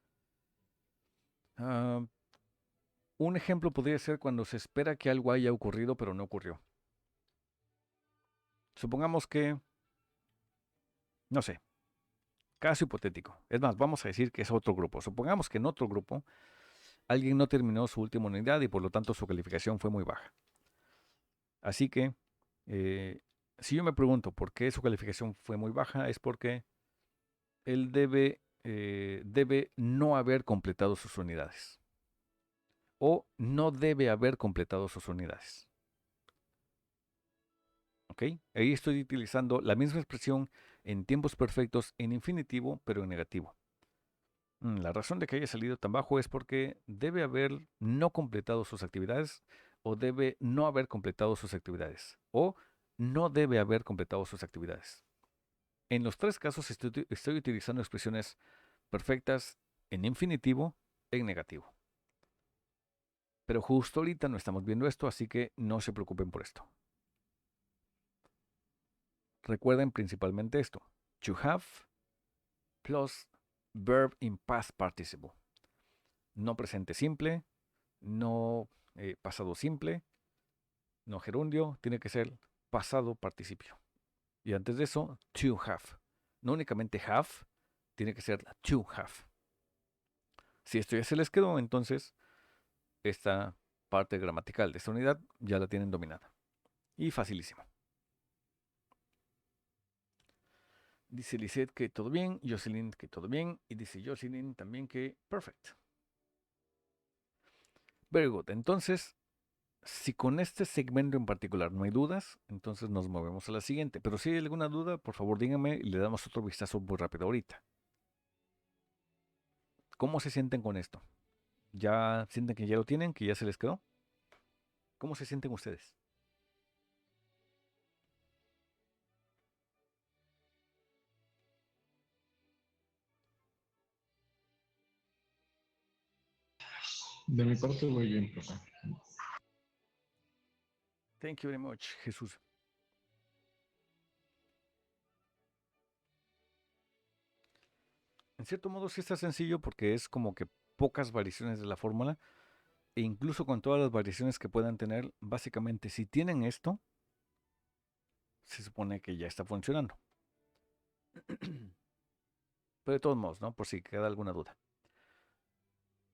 Un ejemplo podría ser cuando se espera que algo haya ocurrido pero no ocurrió. Supongamos que, no sé, caso hipotético. Es más, vamos a decir que es otro grupo. Supongamos que en otro grupo alguien no terminó su última unidad y por lo tanto su calificación fue muy baja. Así que, si yo me pregunto por qué su calificación fue muy baja, es porque él debe no haber completado sus unidades. O no debe haber completado sus unidades. ¿Ok? Ahí estoy utilizando la misma expresión en tiempos perfectos en infinitivo, pero en negativo. La razón de que haya salido tan bajo es porque debe haber no completado sus actividades o debe no haber completado sus actividades o no debe haber completado sus actividades. En los tres casos estoy utilizando expresiones perfectas en infinitivo en negativo. Pero justo ahorita no estamos viendo esto, así que no se preocupen por esto. Recuerden principalmente esto. To have plus verb in past participle. No presente simple, no pasado simple, no gerundio, tiene que ser pasado participio. Y antes de eso, to have. No únicamente have, tiene que ser to have. Si esto ya se les quedó, entonces esta parte gramatical de esta unidad ya la tienen dominada. Y facilísimo. Dice Lisette que todo bien, Jocelyn que todo bien, y dice Jocelyn también que perfect. Very good. Entonces, si con este segmento en particular no hay dudas, entonces nos movemos a la siguiente. Pero si hay alguna duda, por favor díganme y le damos otro vistazo muy rápido ahorita. ¿Cómo se sienten con esto? ¿Ya sienten que ya lo tienen, que ya se les quedó? ¿Cómo se sienten ustedes? De mi parte muy bien, profe. Thank you very much, Jesús. En cierto modo sí está sencillo porque es como que pocas variaciones de la fórmula e incluso con todas las variaciones que puedan tener, básicamente si tienen esto, se supone que ya está funcionando. Pero de todos modos, ¿no? Por si queda alguna duda.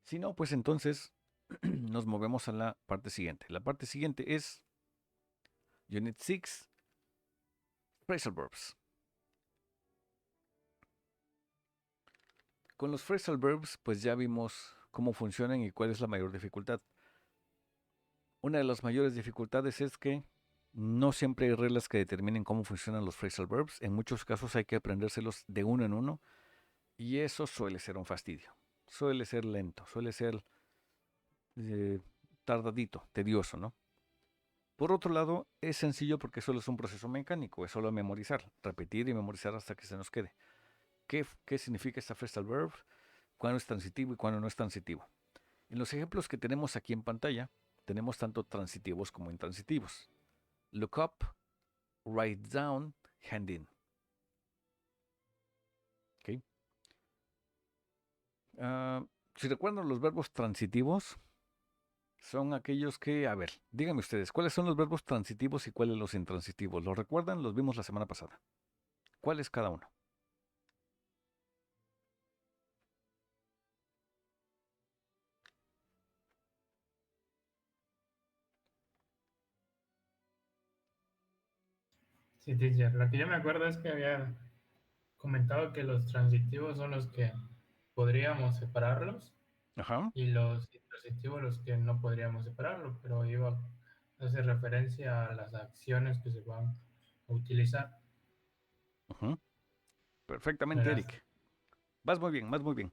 Si no, pues entonces nos movemos a la parte siguiente. La parte siguiente es Unit 6, Phrasal Verbs. Con los phrasal verbs, pues ya vimos cómo funcionan y cuál es la mayor dificultad. Una de las mayores dificultades es que no siempre hay reglas que determinen cómo funcionan los phrasal verbs. En muchos casos hay que aprendérselos de uno en uno y eso suele ser un fastidio. Suele ser lento, suele ser tardadito, tedioso, ¿no? Por otro lado, es sencillo porque solo es un proceso mecánico, es solo memorizar, repetir y memorizar hasta que se nos quede. ¿Qué significa esta phrasal verb? ¿Cuándo es transitivo y cuándo no es transitivo? En los ejemplos que tenemos aquí en pantalla, tenemos tanto transitivos como intransitivos. Look up, write down, hand in. ¿Okay? Si recuerdan los verbos transitivos, Son aquellos que, a ver, díganme ustedes, ¿cuáles son los verbos transitivos y cuáles los intransitivos? ¿Los recuerdan? Los vimos la semana pasada. ¿Cuál es cada uno? Sí, teacher. Lo que yo me acuerdo es que había comentado que los transitivos son los que podríamos separarlos Ajá, y los intransitivos los que no podríamos separarlos, pero iba a hacer referencia a las acciones que se van a utilizar. ujú. Perfectamente, Verás. Eric. Vas muy bien, vas muy bien.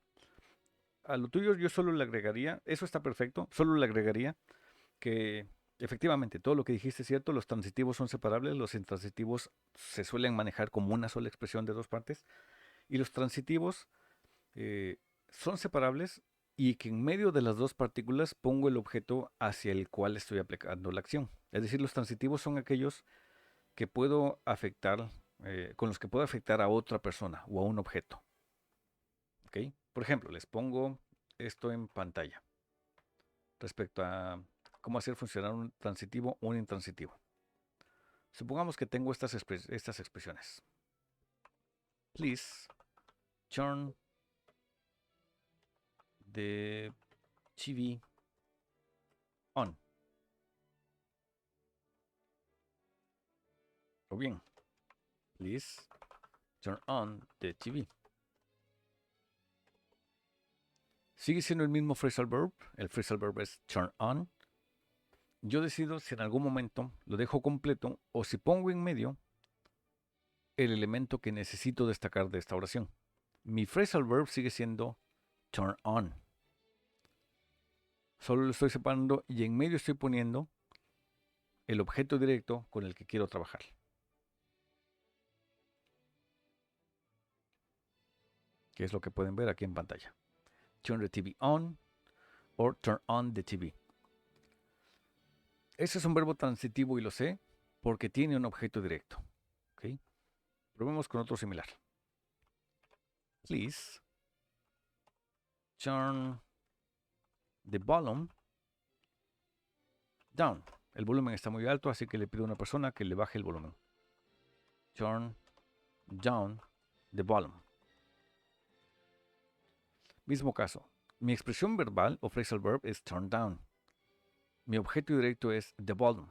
A lo tuyo yo solo le agregaría, eso está perfecto, solo le agregaría que efectivamente todo lo que dijiste es cierto, los transitivos son separables, los intransitivos se suelen manejar como una sola expresión de dos partes y los transitivos eh, son separables y que en medio de las dos partículas pongo el objeto hacia el cual estoy aplicando la acción. Es decir, los transitivos son aquellos que puedo afectar, con los que puedo afectar a otra persona o a un objeto. ¿Ok? Por ejemplo, les pongo esto en pantalla respecto a cómo hacer funcionar un transitivo o un intransitivo. Supongamos que tengo estas expresiones. Please turn the TV on. O bien, please turn on the TV. Sigue siendo el mismo phrasal verb. El phrasal verb es turn on. Yo decido si en algún momento lo dejo completo o si pongo en medio el elemento que necesito destacar de esta oración. Mi phrasal verb sigue siendo turn on. Solo lo estoy separando y en medio estoy poniendo el objeto directo con el que quiero trabajar. Que es lo que pueden ver aquí en pantalla. Turn the TV on or turn on the TV. Ese es un verbo transitivo y lo sé porque tiene un objeto directo. ¿Okay? Probemos con otro similar. Please turn the volume down. El volumen está muy alto, así que le pido a una persona que le baje el volumen. Turn down the volume. Mismo caso. Mi expresión verbal o phrasal verb es turn down. Mi objeto directo es the volume.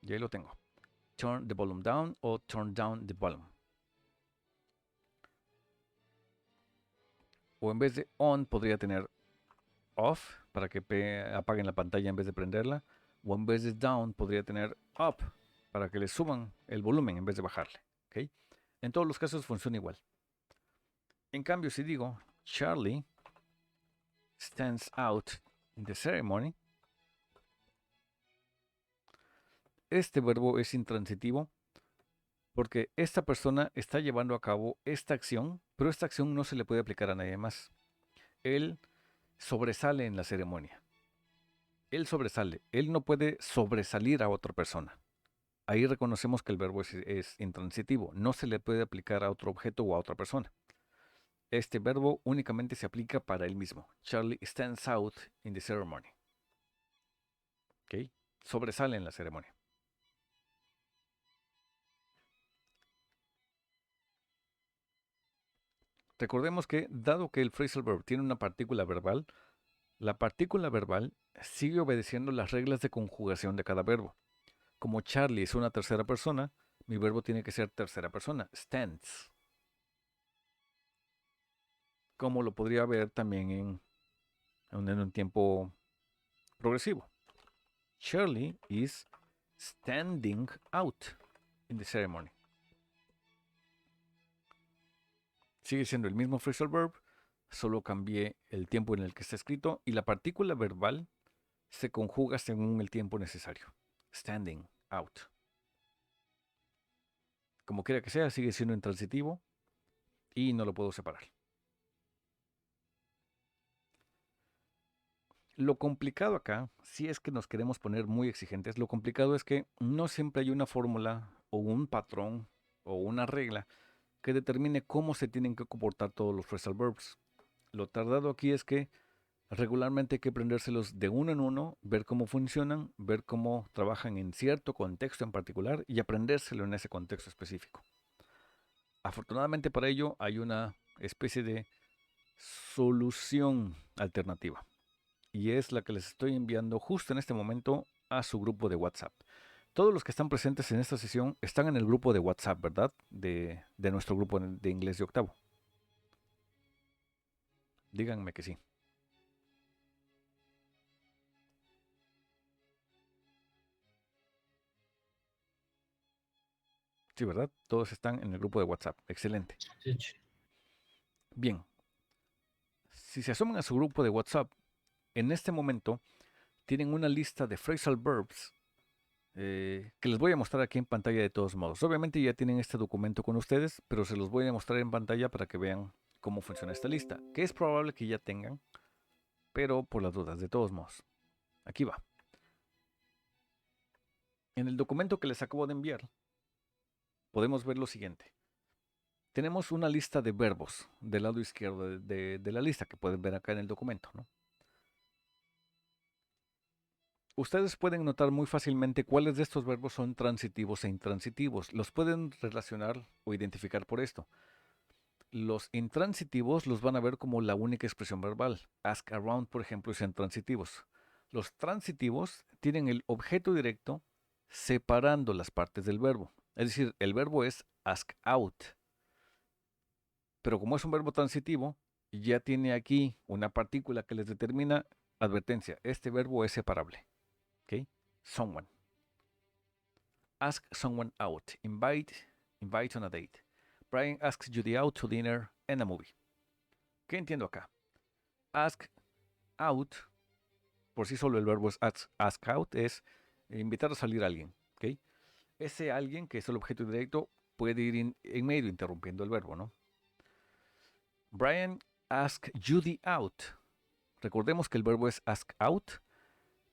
Y ahí lo tengo. Turn the volume down o turn down the volume. O en vez de on podría tener off para que apaguen la pantalla en vez de prenderla. O en vez de down podría tener up para que le suban el volumen en vez de bajarle. ¿Okay? En todos los casos funciona igual. En cambio, si digo Charlie stands out in the ceremony, este verbo es intransitivo porque esta persona está llevando a cabo esta acción, pero esta acción no se le puede aplicar a nadie más. Él sobresale en la ceremonia. Él sobresale. Él no puede sobresalir a otra persona. Ahí reconocemos que el verbo es intransitivo. No se le puede aplicar a otro objeto o a otra persona. Este verbo únicamente se aplica para él mismo. Charlie stands out in the ceremony. ¿Okay? Sobresale en la ceremonia. Recordemos que, dado que el phrasal verb tiene una partícula verbal, la partícula verbal sigue obedeciendo las reglas de conjugación de cada verbo. Como Charlie es una tercera persona, mi verbo tiene que ser tercera persona, stands. Como lo podría ver también en un tiempo progresivo. Charlie is standing out in the ceremony. Sigue siendo el mismo phrasal verb, solo cambié el tiempo en el que está escrito y la partícula verbal se conjuga según el tiempo necesario. Standing out. Como quiera que sea, sigue siendo intransitivo y no lo puedo separar. Lo complicado acá, si es que nos queremos poner muy exigentes, lo complicado es que no siempre hay una fórmula o un patrón o una regla que determine cómo se tienen que comportar todos los phrasal verbs. Lo tardado aquí es que regularmente hay que aprendérselos de uno en uno, ver cómo funcionan, ver cómo trabajan en cierto contexto en particular y aprendérselo en ese contexto específico. Afortunadamente para ello hay una especie de solución alternativa y es la que les estoy enviando justo en este momento a su grupo de WhatsApp. Todos los que están presentes en esta sesión están en el grupo de WhatsApp, ¿verdad? De nuestro grupo de inglés de octavo. Díganme que sí. Sí, ¿verdad? Todos están en el grupo de WhatsApp. Excelente. Sí, Bien. Si se asoman a su grupo de WhatsApp, en este momento tienen una lista de phrasal verbs que les voy a mostrar aquí en pantalla de todos modos. Obviamente ya tienen este documento con ustedes, pero se los voy a mostrar en pantalla para que vean cómo funciona esta lista, que es probable que ya tengan, pero por las dudas, de todos modos. Aquí va. En el documento que les acabo de enviar, podemos ver lo siguiente. Tenemos una lista de verbos del lado izquierdo de la lista que pueden ver acá en el documento, ¿no? Ustedes pueden notar muy fácilmente cuáles de estos verbos son transitivos e intransitivos. Los pueden relacionar o identificar por esto. Los intransitivos los van a ver como la única expresión verbal. Ask around, por ejemplo, son transitivos. Los transitivos tienen el objeto directo separando las partes del verbo. Es decir, el verbo es ask out. Pero como es un verbo transitivo, ya tiene aquí una partícula que les determina advertencia. Este verbo es separable. ¿Ok? Someone. Ask someone out. Invite on a date. Brian asks Judy out to dinner and a movie. ¿Qué entiendo acá? Ask out, por sí solo el verbo es ask out, es invitar a salir a alguien. ¿Ok? Ese alguien, que es el objeto directo, puede ir en medio interrumpiendo el verbo, ¿no? Brian ask Judy out. Recordemos que el verbo es ask out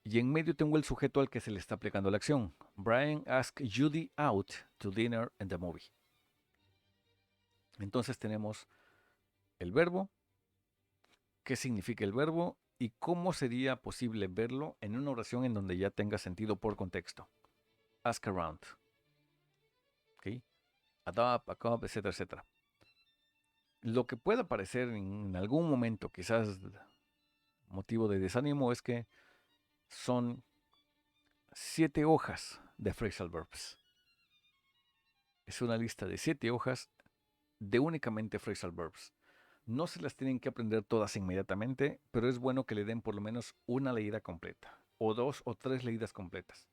y en medio tengo el sujeto al que se le está aplicando la acción. Brian ask Judy out to dinner and the movie. Entonces tenemos el verbo, qué significa el verbo y cómo sería posible verlo en una oración en donde ya tenga sentido por contexto. Ask around. ¿Ok? Adopt, a cop, etcétera, etcétera. Lo que pueda parecer en algún momento, quizás motivo de desánimo, es que son 7 hojas de phrasal verbs. Es una lista de 7 hojas de únicamente phrasal verbs. No se las tienen que aprender todas inmediatamente, pero es bueno que le den por lo menos una leída completa, o 2 o 3 leídas completas,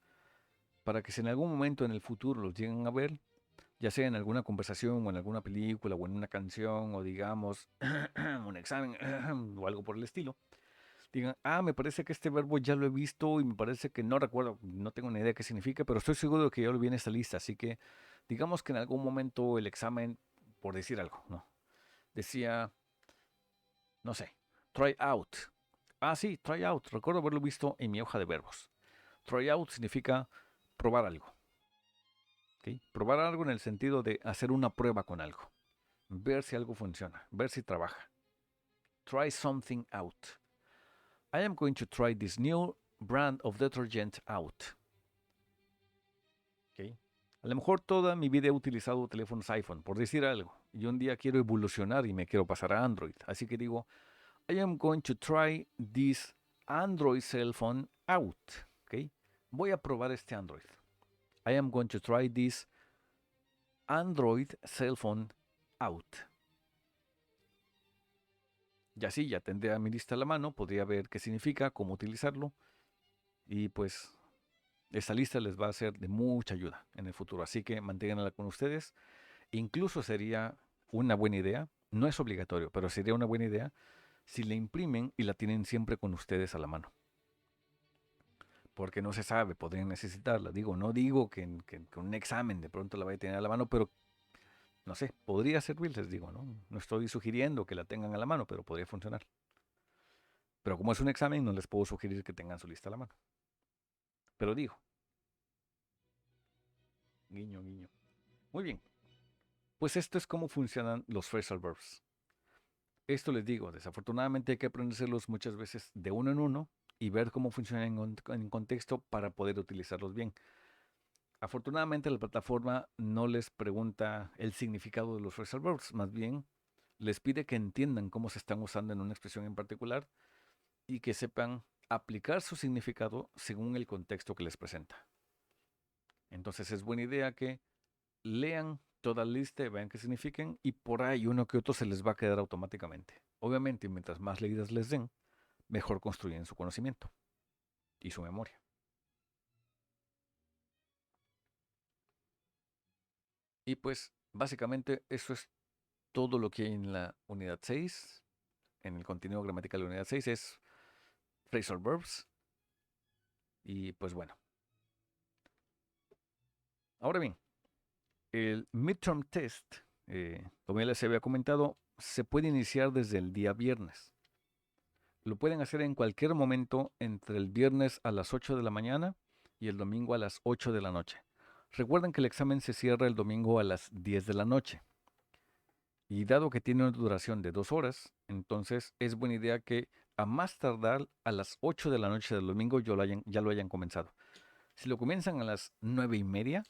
para que si en algún momento en el futuro los lleguen a ver, ya sea en alguna conversación o en alguna película o en una canción o digamos un examen o algo por el estilo, digan, me parece que este verbo ya lo he visto y me parece que no recuerdo, no tengo ni idea qué significa, pero estoy seguro de que ya lo vi en esta lista, así que digamos que en algún momento el examen, por decir algo, ¿no? Decía, no sé, try out. Sí, try out. Recuerdo haberlo visto en mi hoja de verbos. Try out significa probar algo. ¿Okay? Probar algo en el sentido de hacer una prueba con algo. Ver si algo funciona. Ver si trabaja. Try something out. I am going to try this new brand of detergent out. ¿Okay? A lo mejor toda mi vida he utilizado teléfonos iPhone, por decir algo. Y un día quiero evolucionar y me quiero pasar a Android. Así que digo, I am going to try this Android cell phone out. ¿Okay? Voy a probar este Android. I am going to try this Android cell phone out. Y así ya tendré a mi lista a la mano, podría ver qué significa, cómo utilizarlo. Y pues esta lista les va a ser de mucha ayuda en el futuro. Así que manténganla con ustedes. Incluso sería una buena idea, no es obligatorio, pero sería una buena idea si la imprimen y la tienen siempre con ustedes a la mano. Porque no se sabe, podrían necesitarla. No digo que con un examen de pronto la vaya a tener a la mano, pero no sé, podría servir, les digo, ¿no? No estoy sugiriendo que la tengan a la mano, pero podría funcionar. Pero como es un examen, no les puedo sugerir que tengan su lista a la mano. Pero digo, guiño, guiño. Muy bien, pues esto es cómo funcionan los phrasal verbs. Esto les digo, desafortunadamente hay que aprendérselos muchas veces de uno en uno y ver cómo funcionan en contexto para poder utilizarlos bien. Afortunadamente la plataforma no les pregunta el significado de los phrasal verbs, más bien les pide que entiendan cómo se están usando en una expresión en particular y que sepan aplicar su significado según el contexto que les presenta. Entonces es buena idea que lean toda la lista y vean qué significan y por ahí uno que otro se les va a quedar automáticamente. Obviamente, mientras más leídas les den, mejor construyen su conocimiento y su memoria. Y pues básicamente eso es todo lo que hay en la unidad 6. En el contenido gramatical de la unidad 6 es phrasal verbs. Y pues bueno. Ahora bien, el midterm test, como ya les había comentado, se puede iniciar desde el día viernes. Lo pueden hacer en cualquier momento entre el viernes a las 8 de la mañana y el domingo a las 8 de la noche. Recuerden que el examen se cierra el domingo a las 10 de la noche. Y dado que tiene una duración de 2 horas, entonces es buena idea que a más tardar a las 8 de la noche del domingo ya lo hayan comenzado. Si lo comienzan a las 9:30,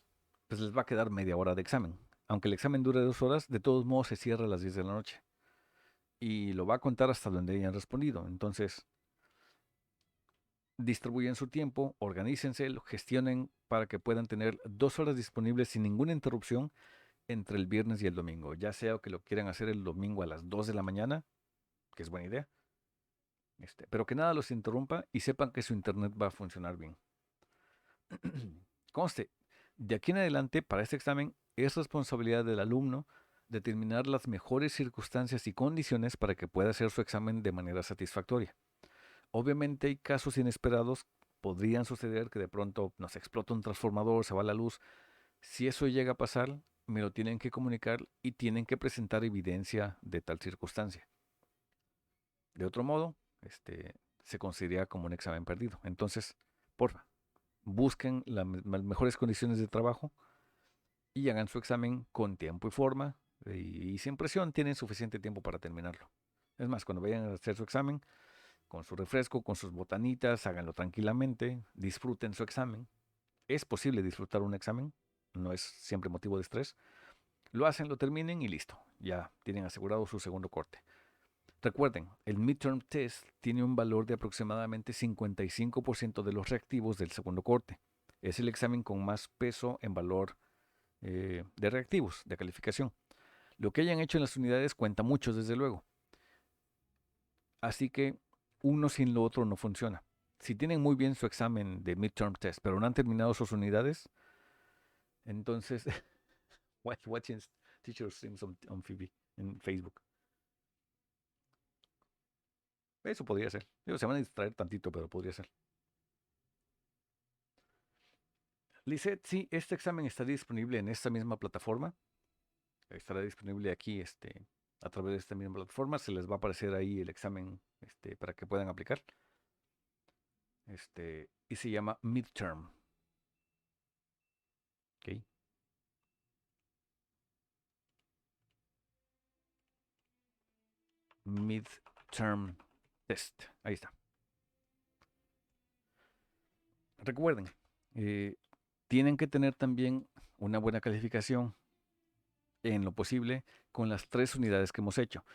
pues les va a quedar media hora de examen. Aunque el examen dure 2 horas, de todos modos se cierra a las 10 de la noche. Y lo va a contar hasta donde hayan respondido. Entonces, distribuyen su tiempo, organícense, lo gestionen para que puedan tener 2 horas disponibles sin ninguna interrupción entre el viernes y el domingo. Ya sea que lo quieran hacer el domingo a las 2 de la mañana, que es buena idea, pero que nada los interrumpa y sepan que su internet va a funcionar bien. Conste, de aquí en adelante, para este examen, es responsabilidad del alumno determinar las mejores circunstancias y condiciones para que pueda hacer su examen de manera satisfactoria. Obviamente hay casos inesperados, podrían suceder que de pronto nos explota un transformador, se va la luz. Si eso llega a pasar, me lo tienen que comunicar y tienen que presentar evidencia de tal circunstancia. De otro modo, se considera como un examen perdido. Entonces, porfa, busquen las mejores condiciones de trabajo y hagan su examen con tiempo y forma y sin presión, tienen suficiente tiempo para terminarlo. Es más, cuando vayan a hacer su examen, con su refresco, con sus botanitas, háganlo tranquilamente, disfruten su examen. Es posible disfrutar un examen, no es siempre motivo de estrés. Lo hacen, lo terminen y listo, ya tienen asegurado su segundo corte. Recuerden, el midterm test tiene un valor de aproximadamente 55% de los reactivos del segundo corte. Es el examen con más peso en valor de reactivos, de calificación. Lo que hayan hecho en las unidades cuenta mucho, desde luego. Así que uno sin lo otro no funciona. Si tienen muy bien su examen de midterm test, pero no han terminado sus unidades, entonces, watching Teacher Sims on Phoebe en Facebook. Eso podría ser. Digo, se van a distraer tantito, pero podría ser. Lisette, sí, este examen está disponible en esta misma plataforma. Estará disponible aquí a través de esta misma plataforma. Se les va a aparecer ahí el examen para que puedan aplicar. Y se llama Midterm. ¿Ok? Midterm Test. Ahí está. Recuerden, tienen que tener también una buena calificación en lo posible con las 3 unidades que hemos hecho.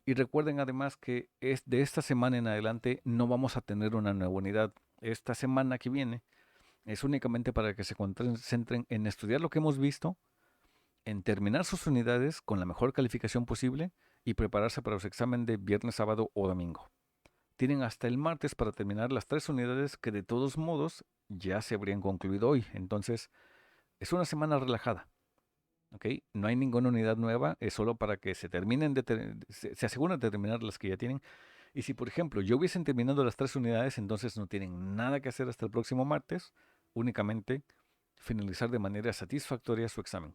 Y recuerden además que de esta semana en adelante no vamos a tener una nueva unidad. Esta semana que viene es únicamente para que se concentren en estudiar lo que hemos visto, en terminar sus unidades con la mejor calificación posible y prepararse para su examen de viernes, sábado o domingo. Tienen hasta el martes para terminar las 3 unidades que de todos modos ya se habrían concluido hoy. Entonces, es una semana relajada. ¿Okay? No hay ninguna unidad nueva, es solo para que se terminen se aseguren de terminar las que ya tienen. Y si, por ejemplo, ya hubiesen terminado las 3 unidades, entonces no tienen nada que hacer hasta el próximo martes, únicamente finalizar de manera satisfactoria su examen.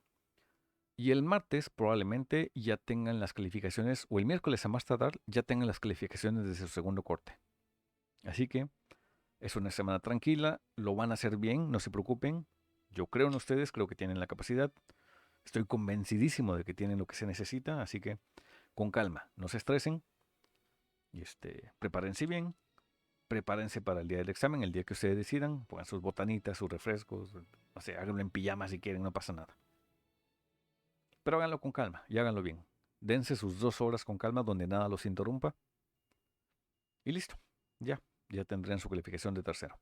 Y el martes probablemente ya tengan las calificaciones, o el miércoles a más tardar, ya tengan las calificaciones de su segundo corte. Así que es una semana tranquila, lo van a hacer bien, no se preocupen. Yo creo en ustedes, creo que tienen la capacidad. Estoy convencidísimo de que tienen lo que se necesita, así que con calma, no se estresen y prepárense bien, prepárense para el día del examen, el día que ustedes decidan, pongan sus botanitas, sus refrescos, no sé, háganlo en pijama si quieren, no pasa nada. Pero háganlo con calma y háganlo bien. Dense sus 2 horas con calma donde nada los interrumpa y listo, ya tendrán su calificación de tercero.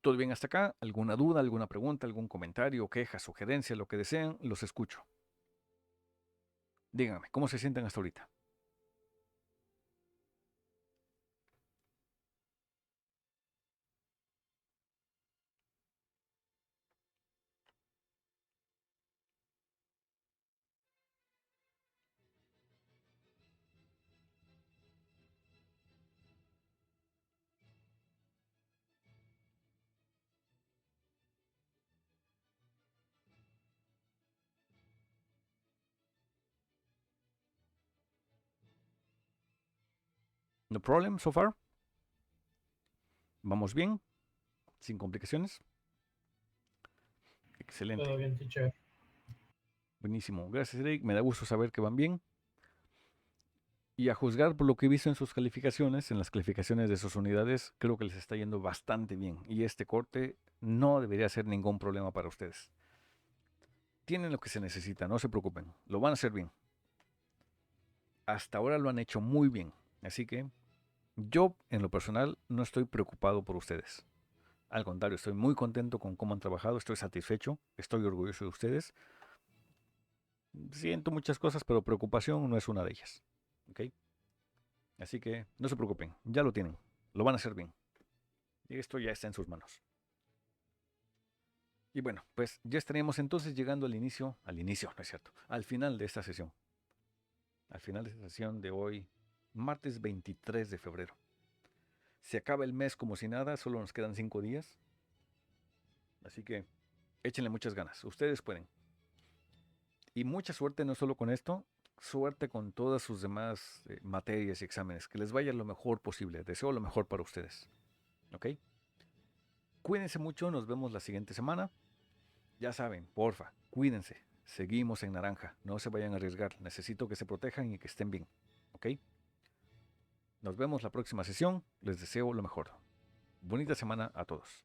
¿Todo bien hasta acá? ¿Alguna duda, alguna pregunta, algún comentario, queja, sugerencia, lo que deseen? Los escucho. Díganme, ¿cómo se sienten hasta ahorita? No problem so far. ¿Vamos bien? ¿Sin complicaciones? Excelente. Todo bien, teacher. Buenísimo. Gracias, Eric. Me da gusto saber que van bien. Y a juzgar por lo que he visto en sus calificaciones, en las calificaciones de sus unidades, creo que les está yendo bastante bien. Y este corte no debería ser ningún problema para ustedes. Tienen lo que se necesita, no se preocupen. Lo van a hacer bien. Hasta ahora lo han hecho muy bien. Así que yo, en lo personal, no estoy preocupado por ustedes. Al contrario, estoy muy contento con cómo han trabajado, estoy satisfecho, estoy orgulloso de ustedes. Siento muchas cosas, pero preocupación no es una de ellas. ¿Ok? Así que no se preocupen, ya lo tienen, lo van a hacer bien. Y esto ya está en sus manos. Y bueno, pues ya estaríamos entonces llegando al inicio, no es cierto, al final de esta sesión. Al final de esta sesión de hoy, martes 23 de febrero. Se acaba el mes como si nada, solo nos quedan 5 días. Así que échenle muchas ganas, ustedes pueden. Y mucha suerte no solo con esto, suerte con todas sus demás materias y exámenes. Que les vaya lo mejor posible. Deseo lo mejor para ustedes. ¿Ok? Cuídense mucho, nos vemos la siguiente semana. Ya saben, porfa, cuídense. Seguimos en naranja, no se vayan a arriesgar. Necesito que se protejan y que estén bien. ¿Ok? Nos vemos la próxima sesión. Les deseo lo mejor. Bonita semana a todos.